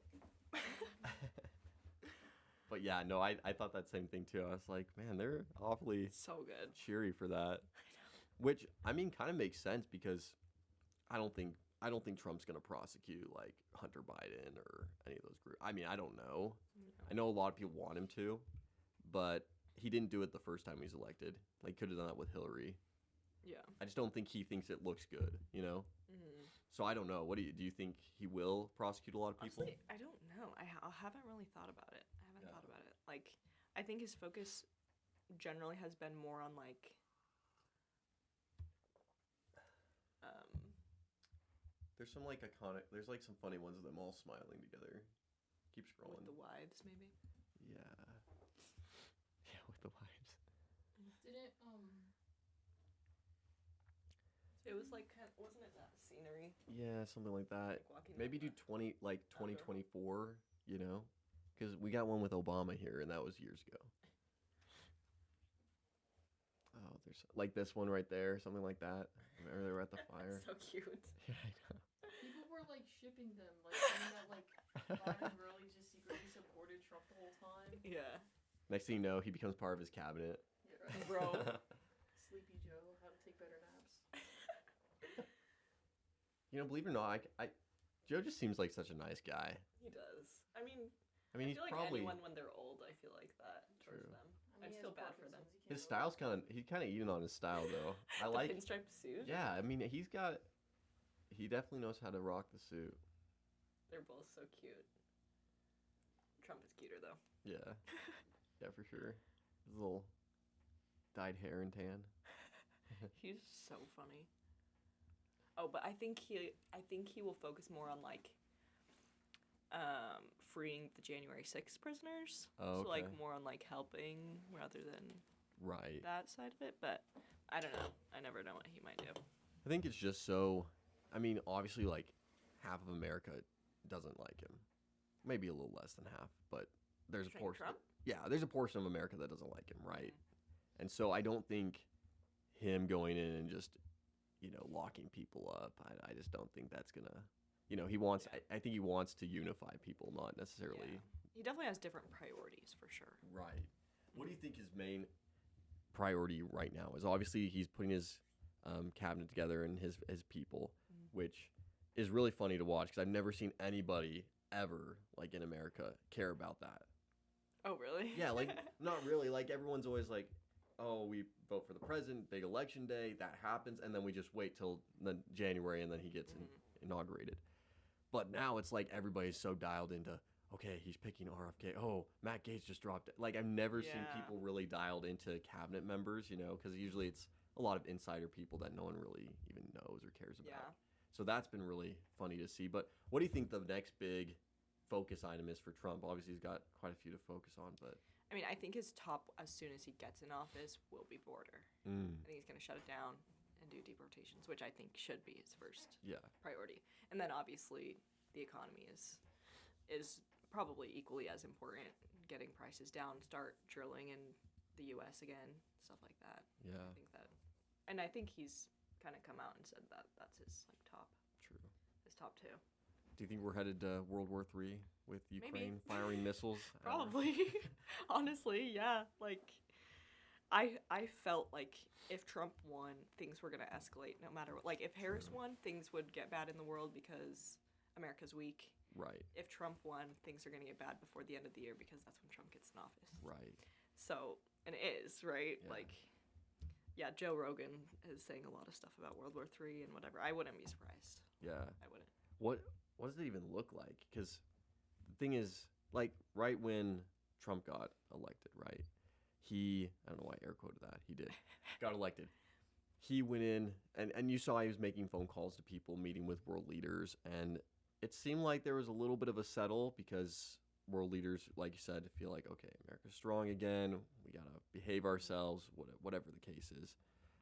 But yeah, no, I thought that same thing too. I was like, man, they're awfully so good, cheery for that. I know. Which I mean, kind of makes sense because I don't think Trump's gonna prosecute like Hunter Biden or any of those groups. I mean, I don't know. I know a lot of people want him to, but he didn't do it the first time he was elected. Like, could have done that with Hillary. Yeah. I just don't think he thinks it looks good. You know. Mm-hmm. So I don't know. Do you think he will prosecute a lot of people? Honestly, I don't know. I haven't really thought about it. Thought about it. Like, I think his focus generally has been more on like there's some like iconic, there's like some funny ones of them all smiling together. Keep scrolling. With the wives, maybe. Yeah, with the wives. Didn't it was like, wasn't it that scenery? Yeah, something like that. Like maybe do 2024. You know. Because we got one with Obama here, and that was years ago. Oh, there's like this one right there, something like that. Remember they were at the fire. So cute. Yeah, I know. People were like shipping them, like saying that like Biden really just secretly supported Trump the whole time. Yeah. Next thing you know, he becomes part of his cabinet. Yeah, right. Bro. Sleepy Joe, how to take better naps. You know, believe it or not, Joe just seems like such a nice guy. He does. I mean, I feel he's like probably anyone when they're old, I feel like that towards them. I just feel bad for them. His style's he's kind of even on his style though. I the like pinstripe suit. Yeah, I mean he definitely knows how to rock the suit. They're both so cute. Trump is cuter though. Yeah, yeah for sure. His little dyed hair and tan. He's so funny. Oh, but I think he will focus more on like freeing the January 6th prisoners. Oh, okay. So like more on like helping rather than that side of it. But I don't know. I never know what he might do. I think it's just so. I mean, obviously, like half of America doesn't like him. Maybe a little less than half, but there's a portion. Trump? Yeah, there's a portion of America that doesn't like him, right? Mm-hmm. And so I don't think him going in and just locking people up. I just don't think that's gonna. He wants. I think he wants to unify people, not necessarily. Yeah. He definitely has different priorities for sure. Right. What do you think his main priority right now is? Obviously, he's putting his cabinet together and his people, which is really funny to watch because I've never seen anybody ever like in America care about that. Oh, really? Yeah, like not really. Like everyone's always like, oh, we vote for the president, big election day, that happens, and then we just wait till the January and then he gets inaugurated. But now it's like everybody's so dialed into, okay, he's picking RFK. Oh, Matt Gaetz just dropped it. Like I've never seen people really dialed into cabinet members, because usually it's a lot of insider people that no one really even knows or cares about. Yeah. So that's been really funny to see. But what do you think the next big focus item is for Trump? Obviously, he's got quite a few to focus on, but... I mean, I think his top, as soon as he gets in office, will be border. I think he's going to shut it down and do deportations, which I think should be his first priority. And then, obviously, the economy is probably equally as important, getting prices down, start drilling in the U.S. again, stuff like that. Yeah. I think that, and I think he's kind of come out and said that that's his like top. True. His top two. Do you think we're headed to World War III with Ukraine firing missiles? Probably. Honestly, yeah. Like, I felt like if Trump won, things were going to escalate no matter what. Like, if Harris won, things would get bad in the world because America's weak. Right. If Trump won, things are going to get bad before the end of the year because that's when Trump gets in office. Right. So, and it is, right? Yeah. Like, yeah, Joe Rogan is saying a lot of stuff about World War III and whatever. I wouldn't be surprised. Yeah. I wouldn't. What does it even look like? Because the thing is, like, right when Trump got elected, right? I don't know why I air quoted that. He did. Got elected. He went in, and you saw he was making phone calls to people, meeting with world leaders, and it seemed like there was a little bit of a settle because world leaders, like you said, feel like, okay, America's strong again. We got to behave ourselves, whatever the case is.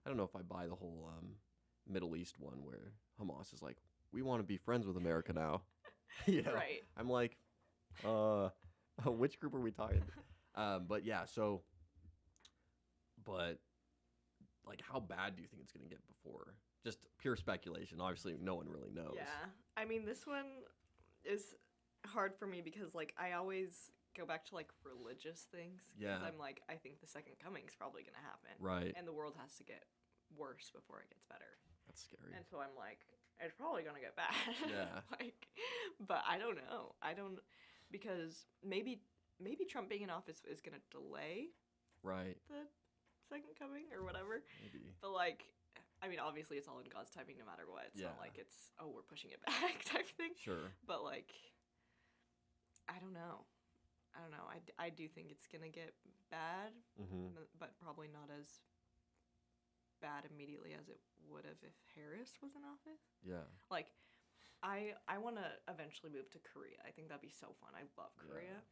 I don't know if I buy the whole Middle East one where Hamas is like, we want to be friends with America now. You know? Right. I'm like, which group are we talking to? But yeah, so, but like, how bad do you think it's going to get before? Just pure speculation. Obviously, no one really knows. Yeah. I mean, this one is hard for me because, like, I always go back to, like, religious things. Yeah. Because I'm like, I think the second coming's probably going to happen. Right. And the world has to get worse before it gets better. That's scary. And so I'm like, it's probably going to get bad. Yeah. Like, but I don't know. Because maybe Trump being in office is going to delay Right. the second coming or whatever. Maybe. But, like, I mean, obviously it's all in God's timing no matter what. It's not like it's, oh, we're pushing it back type thing. Sure. But, like, I don't know. I do think it's going to get bad, but probably not as bad immediately as it would have if Harris was in office. Yeah. Like, I want to eventually move to Korea. I think that'd be so fun. I love Korea.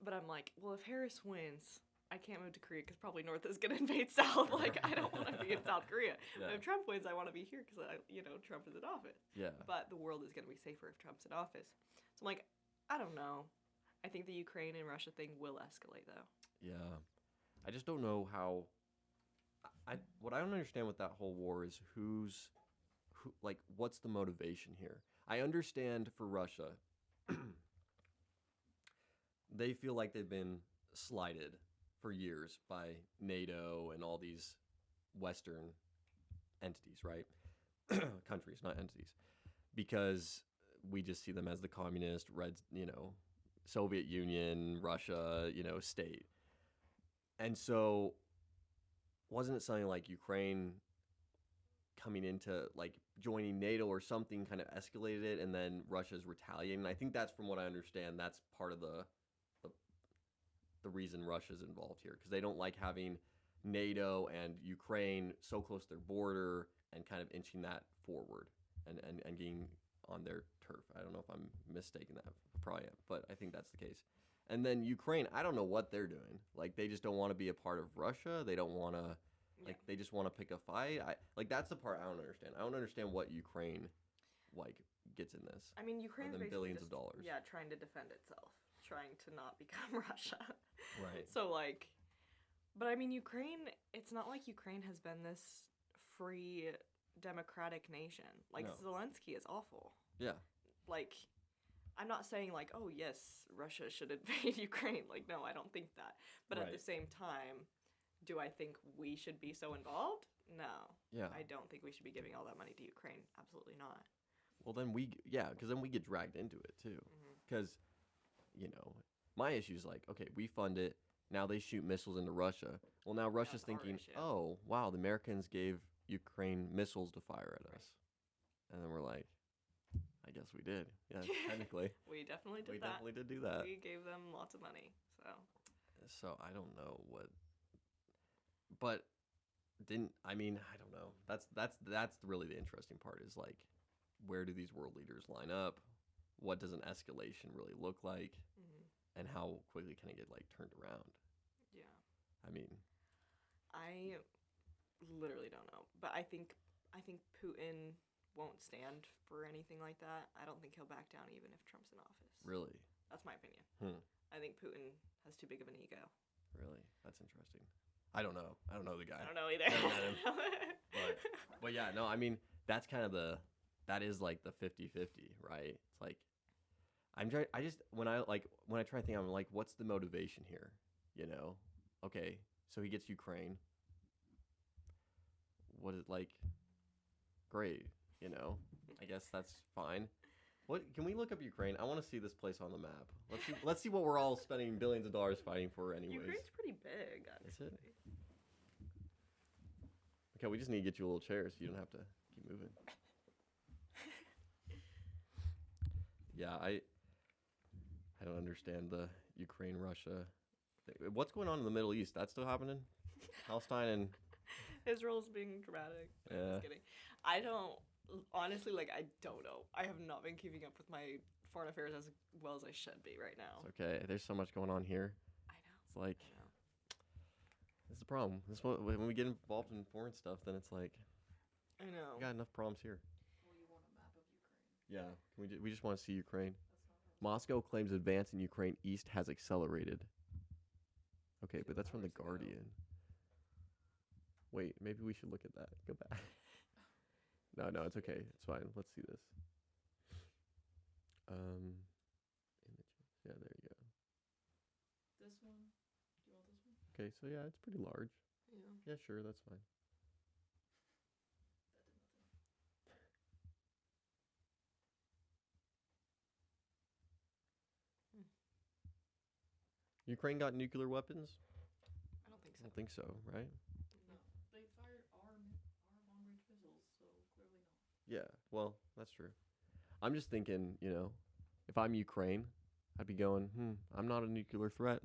But I'm like, well, if Harris wins, I can't move to Korea because probably North is going to invade South. Like, I don't want to be in South Korea. Yeah. But if Trump wins, I want to be here because, Trump is in office. Yeah. But the world is going to be safer if Trump's in office. So I'm like, I don't know. I think the Ukraine and Russia thing will escalate, though. Yeah. I just don't know how. What I don't understand with that whole war is what's the motivation here? I understand for Russia, they feel like they've been slighted for years by NATO and all these Western entities, right? Countries, not entities. Because we just see them as the communist, Soviet Union, Russia, state. And so wasn't it something like Ukraine coming into, like, joining NATO or something kind of escalated it, and then Russia's retaliating? And I think that's, from what I understand, that's part of the reason Russia's involved here, because they don't like having NATO and Ukraine so close to their border and kind of inching that forward and getting on their turf. I don't know if I'm mistaken that. Probably am, but I think that's the case. And then Ukraine, I don't know what they're doing. Like, they just don't want to be a part of Russia. They don't want to, they just want to pick a fight. That's the part I don't understand. I don't understand what Ukraine, gets in this. I mean, Ukraine's basically billions just, of dollars. Yeah, trying to defend itself, trying to not become Russia. Right. So, but I mean, Ukraine, it's not like Ukraine has been this free, democratic nation. Like, no. Zelensky is awful. Yeah. Like, I'm not saying, oh, yes, Russia should invade Ukraine. Like, no, I don't think that. But at the same time, do I think we should be so involved? No. Yeah. I don't think we should be giving all that money to Ukraine. Absolutely not. Well, then because then we get dragged into it, too. Because, my issue is okay, we fund it. Now they shoot missiles into Russia. Well, now Russia's thinking, oh, wow, the Americans gave Ukraine missiles to fire at us. And then we're like, I guess we did. Yeah, technically. We definitely did that. We definitely did do that. We gave them lots of money, So I don't know what. But I don't know. That's really the interesting part is where do these world leaders line up? What does an escalation really look like? And how quickly can it get turned around? Yeah. I mean, I literally don't know, but I think Putin won't stand for anything like that. I don't think he'll back down even if Trump's in office. Really? That's my opinion. Hmm. I think Putin has too big of an ego. Really? That's interesting. I don't know. I don't know the guy. I don't know either. I haven't met him. But yeah, no, I mean, that's kind of that is like the 50-50, right? It's like, when I try to think, I'm like, what's the motivation here? You know? Okay, so he gets Ukraine. What is like, great, you know? I guess that's fine. What can we look up Ukraine? I want to see this place on the map. Let's see what we're all spending billions of dollars fighting for anyways. Ukraine's pretty big, actually. Is it? Okay, we just need to get you a little chair so you don't have to keep moving. Yeah, I don't understand the Ukraine-Russia thing. What's going on in the Middle East? That's still happening? Palestine and Israel's being dramatic. No, Yeah. just kidding. I don't, honestly, like, I don't know. I have not been keeping up with my foreign affairs as well as I should be right now. it's okay. There's so much going on here. I know. It's like, I know. this is the problem. When we get involved in foreign stuff, then it's like, I know. we got enough problems here. Well, you want a map of Ukraine. Yeah, we just want to see Ukraine. That's not Moscow claims advance in Ukraine East has accelerated. Okay, 2 but that's from the hours ago. Guardian. Wait, maybe we should look at that. Go back. No, it's okay. It's fine. Let's see this. Images. Yeah, there you go. This one? Do you want this one? Okay, so yeah, it's pretty large. Yeah. Yeah, sure, that's fine. That did nothing. Ukraine got nuclear weapons? I don't think I so. don't think so, right? No. They fired our long-range missiles, so clearly not. Yeah, well, that's true. I'm just thinking, if I'm Ukraine, I'd be going, I'm not a nuclear threat.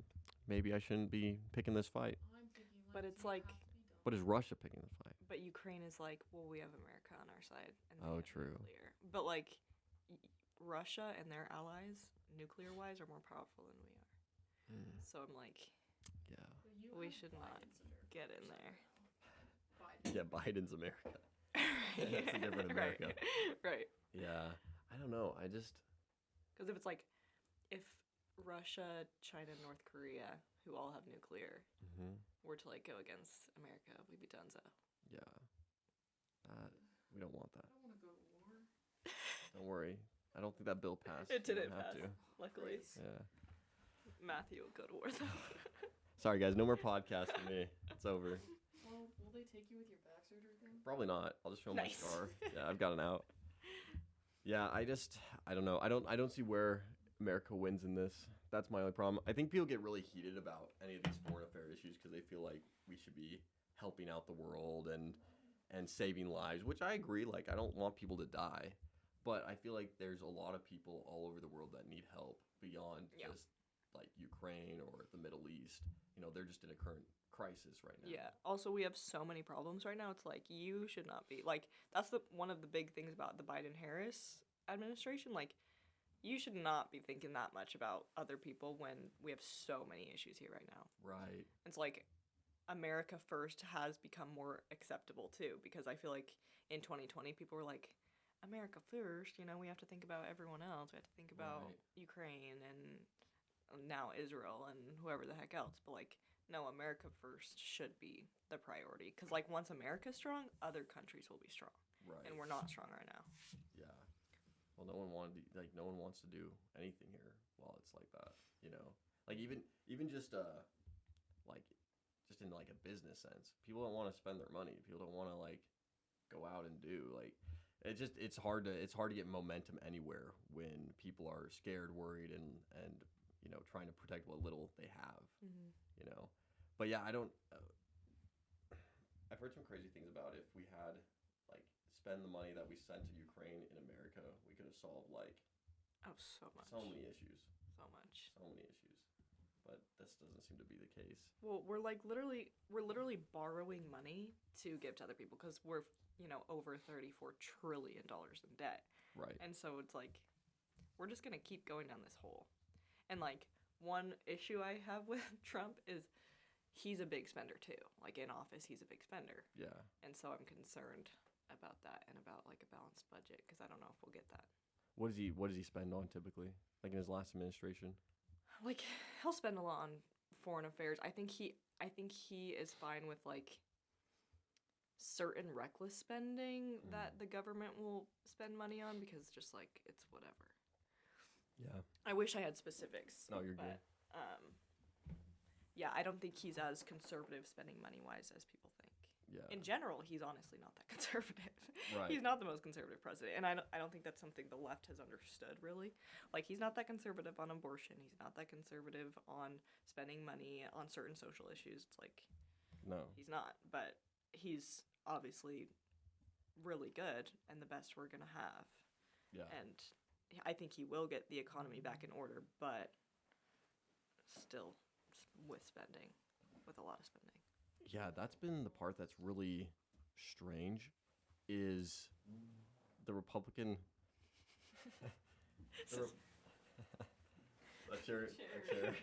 Maybe I shouldn't be picking this fight. I'm thinking But like, it's you like- have to be done. But is Russia picking the fight? But Ukraine is like, well, we have America on our side. And they Oh, have true. Nuclear. But, like, Russia and their allies, nuclear-wise, are more powerful than we are. So I'm like, Yeah. But you we have should not Biden's America get in right there. now. Biden. Yeah, Biden's America. That's a different America. Right. Yeah. I don't know. Because if it's like, if Russia, China, North Korea, who all have nuclear, were to, like, go against America, we'd be donezo. Yeah. We don't want that. I don't want to go to war. Don't worry. I don't think that bill passed. It You don't didn't have pass, to. luckily. Please. Yeah. Matthew will go to war, though. Sorry, guys. No more podcast for me. It's over. Well, will they take you with your back surgery thing? Probably not. I'll just show Nice. my scar. Yeah, I've got an out. Yeah, I don't know. I don't see where America wins in this. That's my only problem. I think people get really heated about any of these foreign affair issues because they feel like we should be helping out the world and saving lives, which I agree. Like, I don't want people to die, but I feel like there's a lot of people all over the world that need help beyond Yeah. just like Ukraine or the Middle East. They're just in a current crisis right now. Yeah. Also, we have so many problems right now. It's like, you should not be, like, that's one of the big things about the Biden-Harris administration. Like, you should not be thinking that much about other people when we have so many issues here right now. Right. It's like, America first has become more acceptable too, because I feel like in 2020 people were like, America first, we have to think about everyone else. We have to think about Right. Ukraine and now Israel and whoever the heck else. But, like, no, America first should be the priority, because, like, once America's strong, other countries will be strong, Right. and we're not strong right now. Yeah. Well, no one wants to do anything here while it's like that, Like even just just in like a business sense, people don't want to spend their money. People don't want to like go out and do like it's hard to get momentum anywhere when people are scared, worried, and trying to protect what little they have. But yeah, I've heard some crazy things about if we had like spend the money that we sent to Ukraine in America, we could have solved like Oh, so much. so many issues. So much. But this doesn't seem to be the case. Well, we're literally borrowing money to give to other people, because we're, over $34 trillion in debt. Right. And so it's like, we're just going to keep going down this hole. And, like, one issue I have with Trump is he's a big spender too. Like, in office, he's a big spender. Yeah. And so I'm concerned about that and about, like, a balanced budget, because I don't know if we'll get that. What does he spend on typically? Like in his last administration? Like, he'll spend a lot on foreign affairs. I think he is fine with like certain reckless spending that the government will spend money on because just like it's whatever. Yeah. I wish I had specifics. No, you're but, good. Yeah, I don't think he's as conservative spending money wise as people think. Yeah. In general, he's honestly not that conservative. Right. He's not the most conservative president, and I don't think that's something the left has understood really. Like, he's not that conservative on abortion. He's not that conservative on spending money on certain social issues. It's like, No. he's not, but he's obviously really good and the best we're gonna have. Yeah. And I think he will get the economy back in order, but still with a lot of spending. Yeah, that's been the part that's really strange is the Republican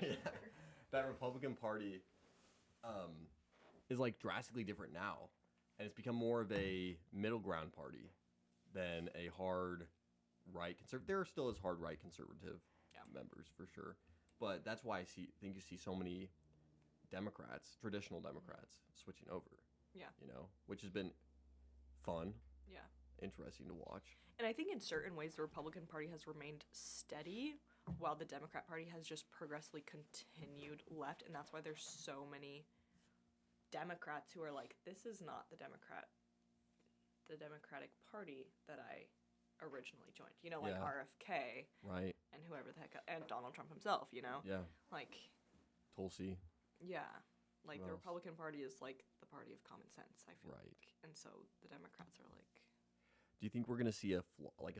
yeah. That Republican Party is like drastically different now, and it's become more of a middle ground party than a hard right conservative. There still is hard right conservative members for sure, but that's why think you see so many Democrats, traditional Democrats, switching over. Yeah. You know, which has been fun. Yeah. Interesting to watch. And I think in certain ways the Republican Party has remained steady while the Democrat Party has just progressively continued left, and that's why there's so many Democrats who are like, this is not the Democratic Party that I originally joined. You know, like RFK. Right. And whoever the heck, and Donald Trump himself, you know? Yeah. Like, Tulsi. yeah. Like, Who the else? Republican Party is like the party of common sense, I feel Right. like. And so the Democrats are like, Do you think we're gonna see a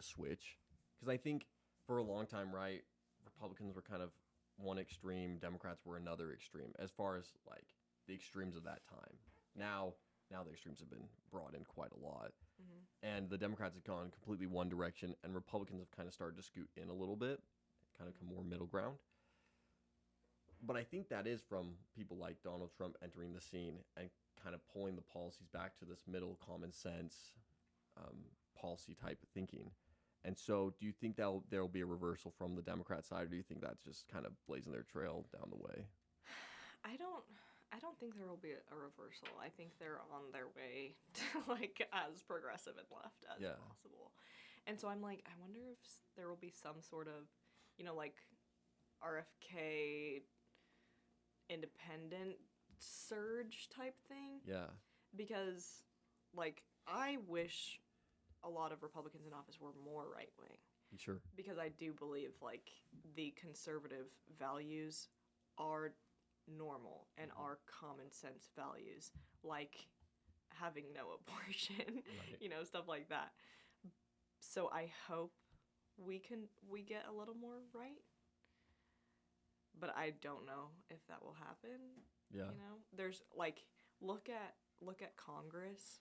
switch? Because I think for a long time, right, Republicans were kind of one extreme, Democrats were another extreme, as far as like the extremes of that time. Now the extremes have been brought in quite a lot, and the Democrats have gone completely one direction, and Republicans have kind of started to scoot in a little bit, kind of come more middle ground. But I think that is from people like Donald Trump entering the scene and kind of pulling the policies back to this middle common sense policy type of thinking. And so do you think there will be a reversal from the Democrat side, or do you think that's just kind of blazing their trail down the way? I don't think there will be a reversal. I think they're on their way to like as progressive and left as possible. And so I'm like, I wonder if there will be some sort of, you know, like RFK independent surge type thing. Yeah. Because like I wish a lot of Republicans in office were more right wing. Sure. Because I do believe like the conservative values are normal and are common sense values, like having no abortion, you know, stuff like that. So I hope we get a little more right, but I don't know if that will happen. Yeah. You know, there's like look at Congress.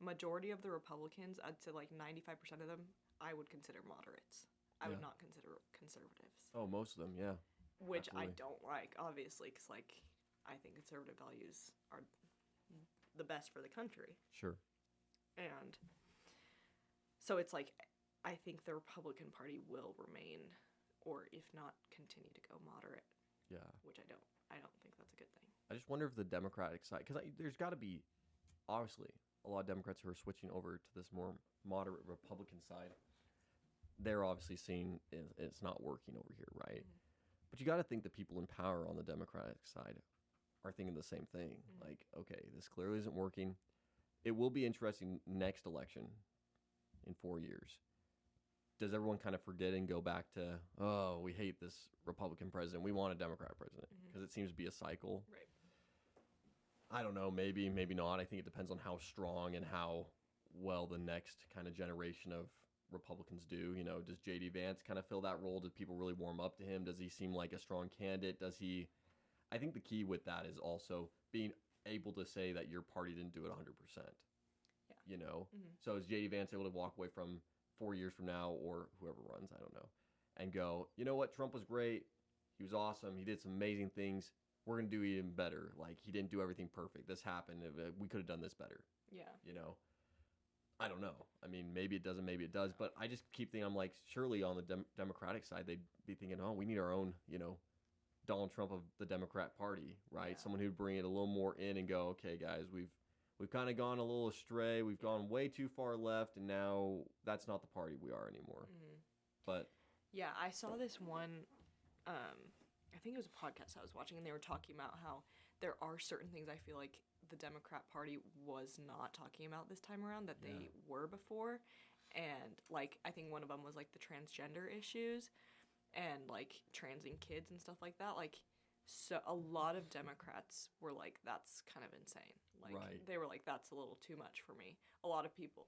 Majority of the Republicans, I'd say like 95% of them, I would consider moderates. I would not consider conservatives. Oh, most of them, yeah. Which Absolutely. I don't like, obviously, because like I think conservative values are the best for the country. Sure. And so it's like I think the Republican Party will remain, or if not, continue to go moderate. Yeah. Which I don't think that's a good thing. I just wonder if the Democratic side, because there's got to be, obviously, a lot of Democrats who are switching over to this more moderate Republican side. They're obviously seeing it's not working over here, right? Mm-hmm. But you got to think the people in power on the Democratic side are thinking the same thing. Mm-hmm. Like, okay, this clearly isn't working. It will be interesting next election in 4 years. Does everyone kind of forget and go back to, oh, we hate this Republican president. We want a Democrat president, because it seems to be a cycle. Right. I don't know, maybe not. I think it depends on how strong and how well the next kind of generation of Republicans do. You know, does J.D. Vance kind of fill that role? Do people really warm up to him? Does he seem like a strong candidate? I think the key with that is also being able to say that your party didn't do it 100%. Yeah. You know? Mm-hmm. So is J.D. Vance able to walk away from 4 years from now, or whoever runs, I don't know, and go, you know what, Trump was great. He was awesome. He did some amazing things. We're going to do even better. Like, he didn't do everything perfect. This happened. We could have done this better. Yeah. You know? I don't know. I mean, maybe it doesn't, maybe it does. But I just keep thinking, I'm like, surely on the Democratic side, they'd be thinking, oh, we need our own, Donald Trump of the Democrat Party, right? Yeah. Someone who'd bring it a little more in and go, okay, guys, we've kind of gone a little astray. We've gone way too far left, and now that's not the party we are anymore. Mm-hmm. But yeah, I saw this one. I think it was a podcast I was watching, and they were talking about how there are certain things I feel like the Democrat Party was not talking about this time around that they were before, and like I think one of them was like the transgender issues, and like transing kids and stuff like that. Like, so a lot of Democrats were like, that's kind of insane. Like, right. They were like, that's a little too much for me. A lot of people,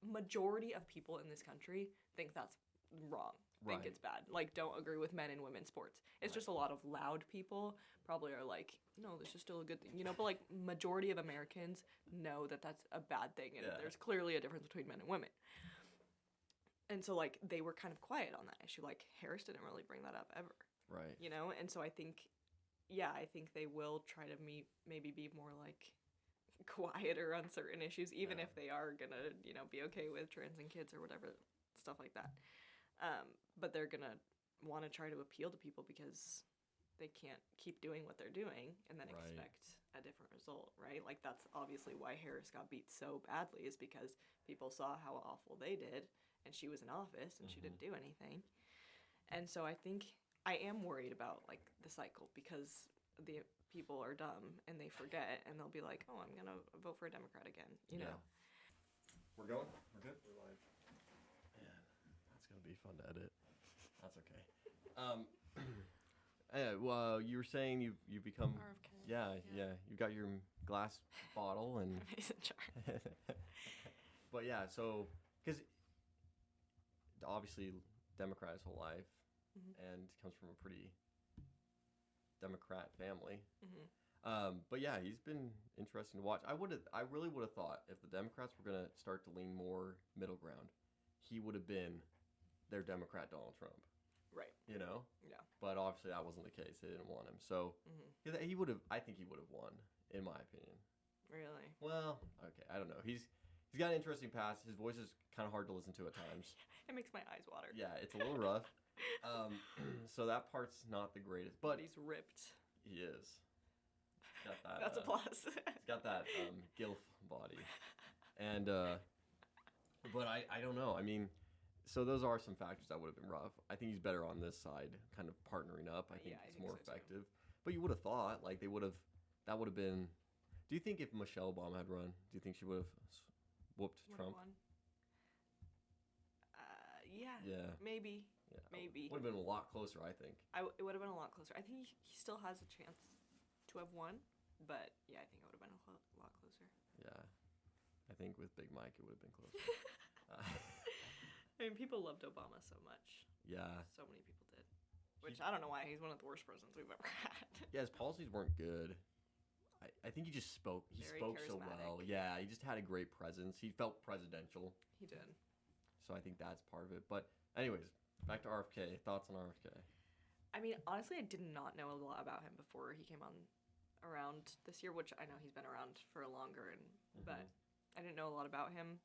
majority of people in this country think that's wrong. Think Right. it's bad. Like, don't agree with men in women's sports. It's just a lot of loud people probably are like, no, this is still a good thing. But like, majority of Americans know that that's a bad thing, and there's clearly a difference between men and women. And so, like, they were kind of quiet on that issue. Like, Harris didn't really bring that up ever. Right. And so I think, I think they will try to maybe be more, like, quieter on certain issues, even if they are gonna, be okay with transing kids or whatever, stuff like that. But they're gonna want to try to appeal to people because they can't keep doing what they're doing and then expect a different result, right? Like, that's obviously why Harris got beat so badly, is because people saw how awful they did, and she was in office and she didn't do anything. And so I think I am worried about, like, the cycle, because the people are dumb and they forget, and they'll be like, oh, I'm gonna vote for a Democrat again, you know? We're going? We're good? We're live. Man, that's going to be fun to edit. That's okay. Well, you were saying you become... RFK. Yeah. You got your glass bottle and... Mason jar. But yeah, so... Because obviously Democrat his whole life, and comes from a pretty Democrat family. But yeah, he's been interesting to watch. I really would have thought if the Democrats were going to start to lean more middle ground, he would have been their Democrat Donald Trump. Right. Yeah. But obviously that wasn't the case. They didn't want him. So he would have. I think he would have won, in my opinion. Really? Well, okay. I don't know. He's got an interesting past. His voice is kind of hard to listen to at times. It makes my eyes water. Yeah, it's a little rough. So that part's not the greatest, but he's ripped. he is. Got that, That's a plus. he's got that gilf body, and but I don't know. I mean, so those are some factors that would have been rough. I think he's better on this side, kind of partnering up. I think it's more effective. But you would have thought like that would have been. Do you think if Michelle Obama had run, do you think she would have whooped Trump? Won. Yeah. Yeah. Maybe. Yeah. Maybe. Would have been a lot closer, I think. It would have been a lot closer. I think he still has a chance to have won, but yeah, I think it would have been a lot closer. Yeah. I think with Big Mike, it would have been closer. I mean, people loved Obama so much. Yeah. So many people did. Which I don't know why. He's one of the worst presidents we've ever had. Yeah, his policies weren't good. I think he just spoke. He Very spoke so charismatic. well. Yeah, he just had a great presence. He felt presidential. He did. So I think that's part of it. But anyways, back to RFK. Thoughts on RFK? I mean, honestly, I did not know a lot about him before he came on around this year, which I know he's been around for longer, but I didn't know a lot about him.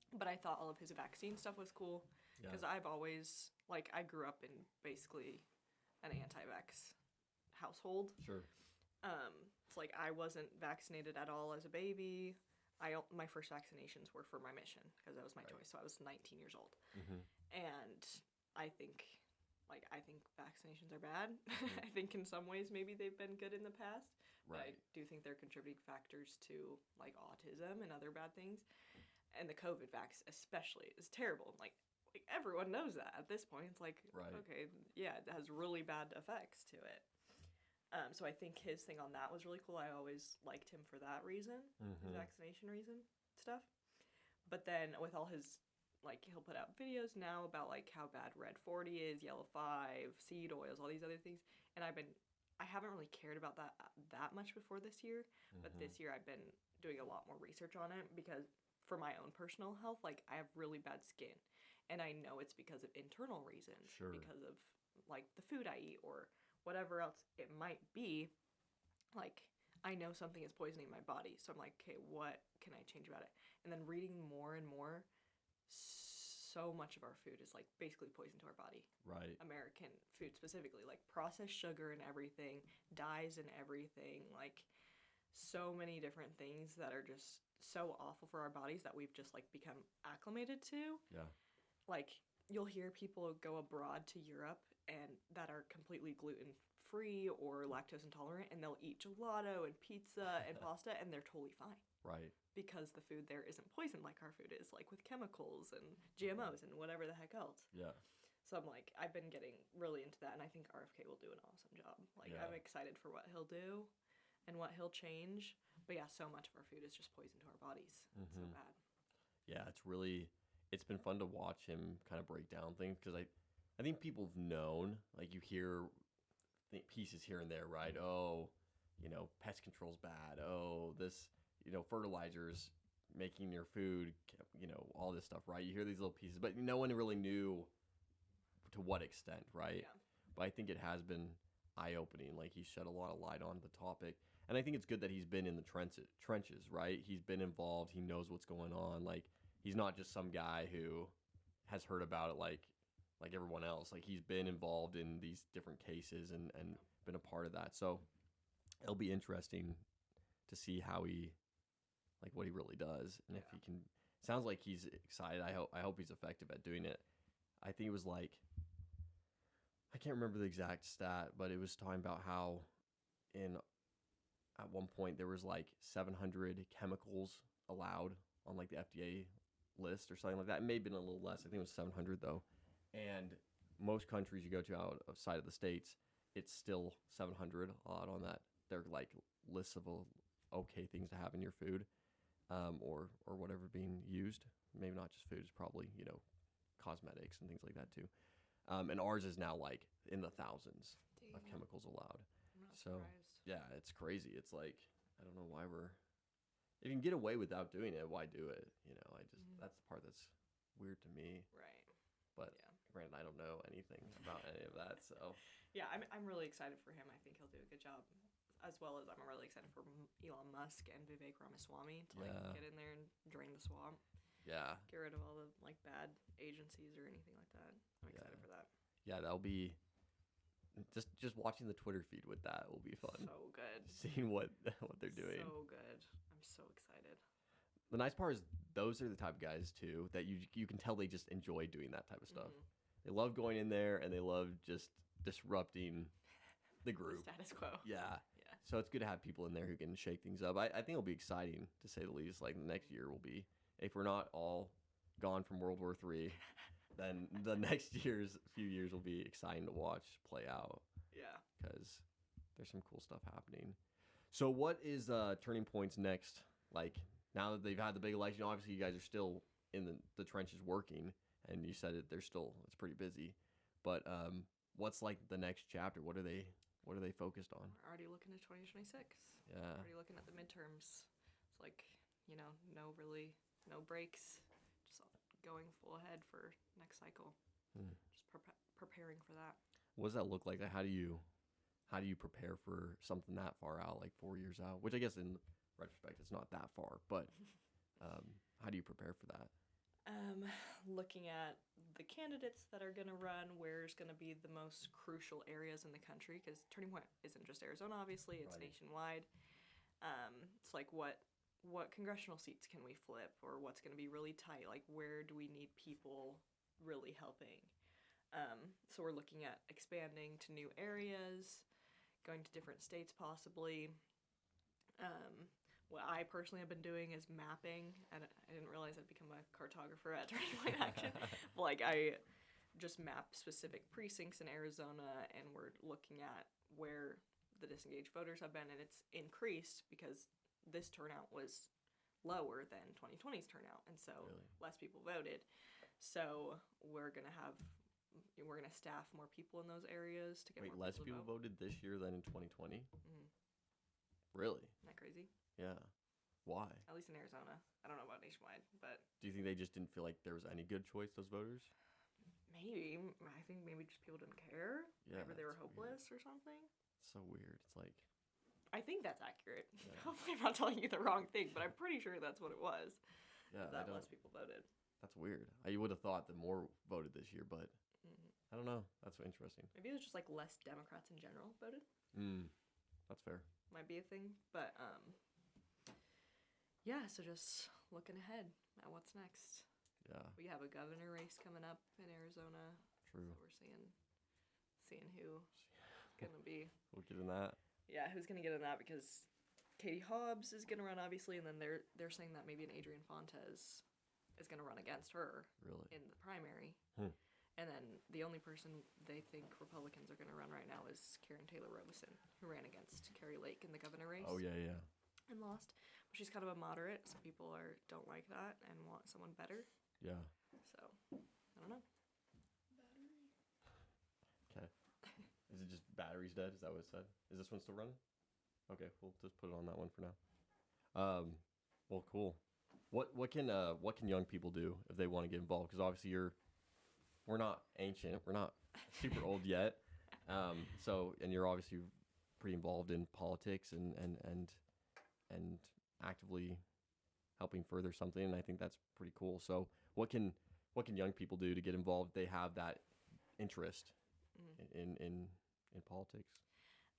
But I thought all of his vaccine stuff was cool, because I've always, like, I grew up in basically an anti-vax household. Sure. It's like I wasn't vaccinated at all as a baby. My first vaccinations were for my mission, because that was my choice. So I was 19 years old. And I think vaccinations are bad. I think in some ways maybe they've been good in the past. But I do think they're contributing factors to, like, autism and other bad things. And the COVID vax especially is terrible. Like everyone knows that at this point. It's like, okay, yeah, it has really bad effects to it. So I think his thing on that was really cool. I always liked him for that reason, his vaccination reason stuff. But then with all his, like, he'll put out videos now about, like, how bad Red 40 is, Yellow 5, seed oils, all these other things. And I haven't really cared about that much before this year. But this year I've been doing a lot more research on it, because for my own personal health, like, I have really bad skin. And I know it's because of internal reasons. Sure. Because of, like, the food I eat or whatever else it might be. Like, I know something is poisoning my body. So I'm like, okay, what can I change about it? And then reading more and more, so much of our food is like basically poison to our body. Right. American food specifically, like processed sugar and everything, dyes and everything, like so many different things that are just so awful for our bodies that we've just like become acclimated to. Yeah. Like you'll hear people go abroad to Europe and that are completely gluten free or lactose intolerant, and they'll eat gelato and pizza and pasta and they're totally fine. Right. Because the food there isn't poisoned like our food is, like with chemicals and GMOs and whatever the heck else. Yeah. So I'm like, I've been getting really into that, and I think RFK will do an awesome job. Like, Yeah. I'm excited for what he'll do and what he'll change. But yeah, so much of our food is just poison to our bodies. It's so bad. Yeah, it's been fun to watch him kind of break down things, because I think people have known, like you hear pieces here and there, right? Oh, pest control's bad. Oh, this, fertilizers making your food, all this stuff, right? You hear these little pieces, but no one really knew to what extent, right? Yeah. But I think it has been eye-opening. Like, he shed a lot of light on the topic. And I think it's good that he's been in the trenches, right? He's been involved. He knows what's going on. Like, he's not just some guy who has heard about it like everyone else. Like, he's been involved in these different cases and been a part of that. So it'll be interesting to see how what he really does, and if he can. Sounds like he's excited. I hope he's effective at doing it. I think it was like, I can't remember the exact stat, but it was talking about how at one point there was like 700 chemicals allowed on like the FDA list or something like that. It may have been a little less. I think it was 700 though. And most countries you go to outside of the States, it's still 700 odd on that. They're like lists of okay things to have in your food, or whatever being used. Maybe not just food, it's probably, cosmetics and things like that too. And ours is now like in the thousands of chemicals allowed. I'm not So surprised. yeah, it's crazy. It's like, I don't know why if you can get away without doing it, why do it? That's the part that's weird to me. Right. But granted, I don't know anything about any of that, so. Yeah, I'm really excited for him. I think he'll do a good job, as well as I'm really excited for Elon Musk and Vivek Ramaswamy to get in there and drain the swamp. Yeah. Get rid of all the like bad agencies or anything like that. I'm excited for that. Yeah, that'll be just watching the Twitter feed with that will be fun. So good. Seeing what they're doing. So good. I'm so excited. The nice part is those are the type of guys too that you can tell they just enjoy doing that type of stuff. They love going in there and they love just disrupting the group. Status quo. Yeah. So it's good to have people in there who can shake things up. I think it'll be exciting, to say the least. Like, the next year will be, if we're not all gone from World War III, then the next few years will be exciting to watch play out. Yeah. Because there's some cool stuff happening. So what is Turning Point's next? Like, now that they've had the big election, obviously you guys are still in the trenches working, and you said it's pretty busy. But what's like the next chapter? What are they focused on? We're already looking at 2026. Yeah. Already looking at the midterms. It's like, no breaks. Just going full ahead for next cycle. Just preparing for that. What does that look like? How do you prepare for something that far out, like 4 years out? Which I guess in retrospect, it's not that far, but how do you prepare for that? Looking at the candidates that are going to run, where's going to be the most crucial areas in the country, because Turning Point isn't just Arizona, obviously, it's nationwide. It's like what congressional seats can we flip, or what's going to be really tight? Like, where do we need people really helping? So we're looking at expanding to new areas, going to different states possibly. What I personally have been doing is mapping, and I didn't realize I'd become a cartographer at Turning Point Action. But like, I just map specific precincts in Arizona, and we're looking at where the disengaged voters have been, and it's increased because this turnout was lower than 2020's turnout, and so less people voted. So we're gonna staff more people in those areas to get more less people people voted this year than in 2020? Really? Isn't that crazy? Yeah. Why? At least in Arizona. I don't know about nationwide, but do you think they just didn't feel like there was any good choice, those voters? maybe. I think maybe just people didn't care. Yeah, Maybe they were that's hopeless or something. It's so weird. It's like, I think that's accurate. Yeah. Hopefully I'm not telling you the wrong thing, but I'm pretty sure that's what it was. Yeah, that less people voted. That's weird. I would have thought that more voted this year, but I don't know. That's interesting. Maybe it was just like less Democrats in general voted. That's fair. Might be a thing, but yeah. So just looking ahead at what's next. Yeah. We have a governor race coming up in Arizona. True. So we're seeing who's gonna be. We'll get in that. Yeah, who's gonna get in that because Katie Hobbs is gonna run obviously, and then they're saying that maybe an Adrian Fontes is gonna run against her. Really? In the primary. And then the only person they think Republicans are going to run right now is Karen Taylor Robison, who ran against Carrie Lake in the governor race. Oh, yeah. And lost. But she's kind of a moderate. Some people don't like that and want someone better. Yeah. So, I don't know. Okay. Is it just battery's dead? Is that what it said? Is this one still running? Okay, we'll just put it on that one for now. Well, cool. What can young people do if they want to get involved? Because obviously we're not ancient. We're not super old yet. And you're obviously pretty involved in politics and actively helping further something. And I think that's pretty cool. So what can young people do to get involved if they have that interest in politics?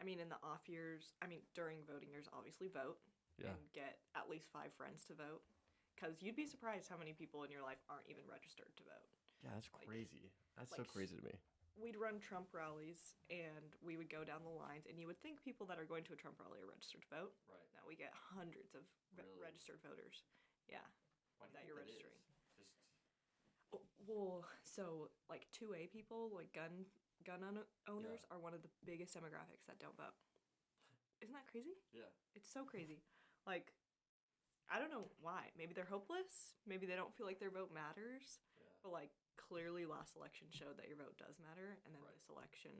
I mean, in the off years, during voting years, obviously vote. Yeah. And get at least 5 friends to vote. Because you'd be surprised how many people in your life aren't even registered to vote. Yeah, that's crazy. That's so crazy to me. We'd run Trump rallies, and we would go down the lines, and you would think people that are going to a Trump rally are registered to vote. Right. Now we get hundreds of Really? Registered voters. Yeah. Why do that you you're think that registering. is? Oh, well, so like 2A people, like gun owners, are one of the biggest demographics that don't vote. Isn't that crazy? Yeah. It's so crazy. Like, I don't know why. Maybe they're hopeless. Maybe they don't feel like their vote matters. Yeah. But like, clearly last election showed that your vote does matter, and then this election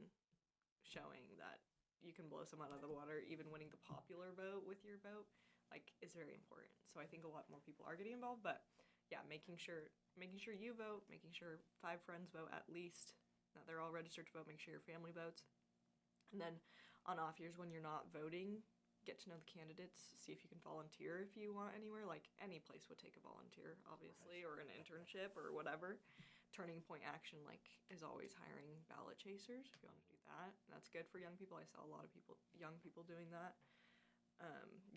showing that you can blow someone out of the water, even winning the popular vote with your vote, like, is very important. So I think a lot more people are getting involved, but yeah, making sure you vote, making sure 5 friends vote at least, that they're all registered to vote, make sure your family votes. And then on off years when you're not voting, get to know the candidates, see if you can volunteer if you want anywhere. Like, any place would take a volunteer, obviously, or an internship or whatever. Turning Point Action, like, is always hiring ballot chasers if you want to do that. That's good for young people. I saw a lot of young people doing that.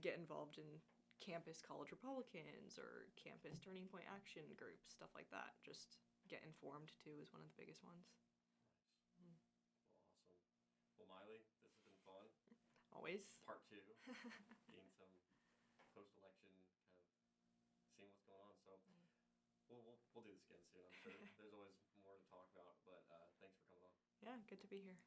Get involved in campus college Republicans or campus Turning Point Action groups, stuff like that. Just get informed, too, is one of the biggest ones. Awesome. Well, Mylie, this has been fun. Always. Part 2, getting some post-election kind of seeing what's going on. So we'll do this again soon. I'm sure there's always more to talk about, but thanks for coming on. Yeah, good to be here.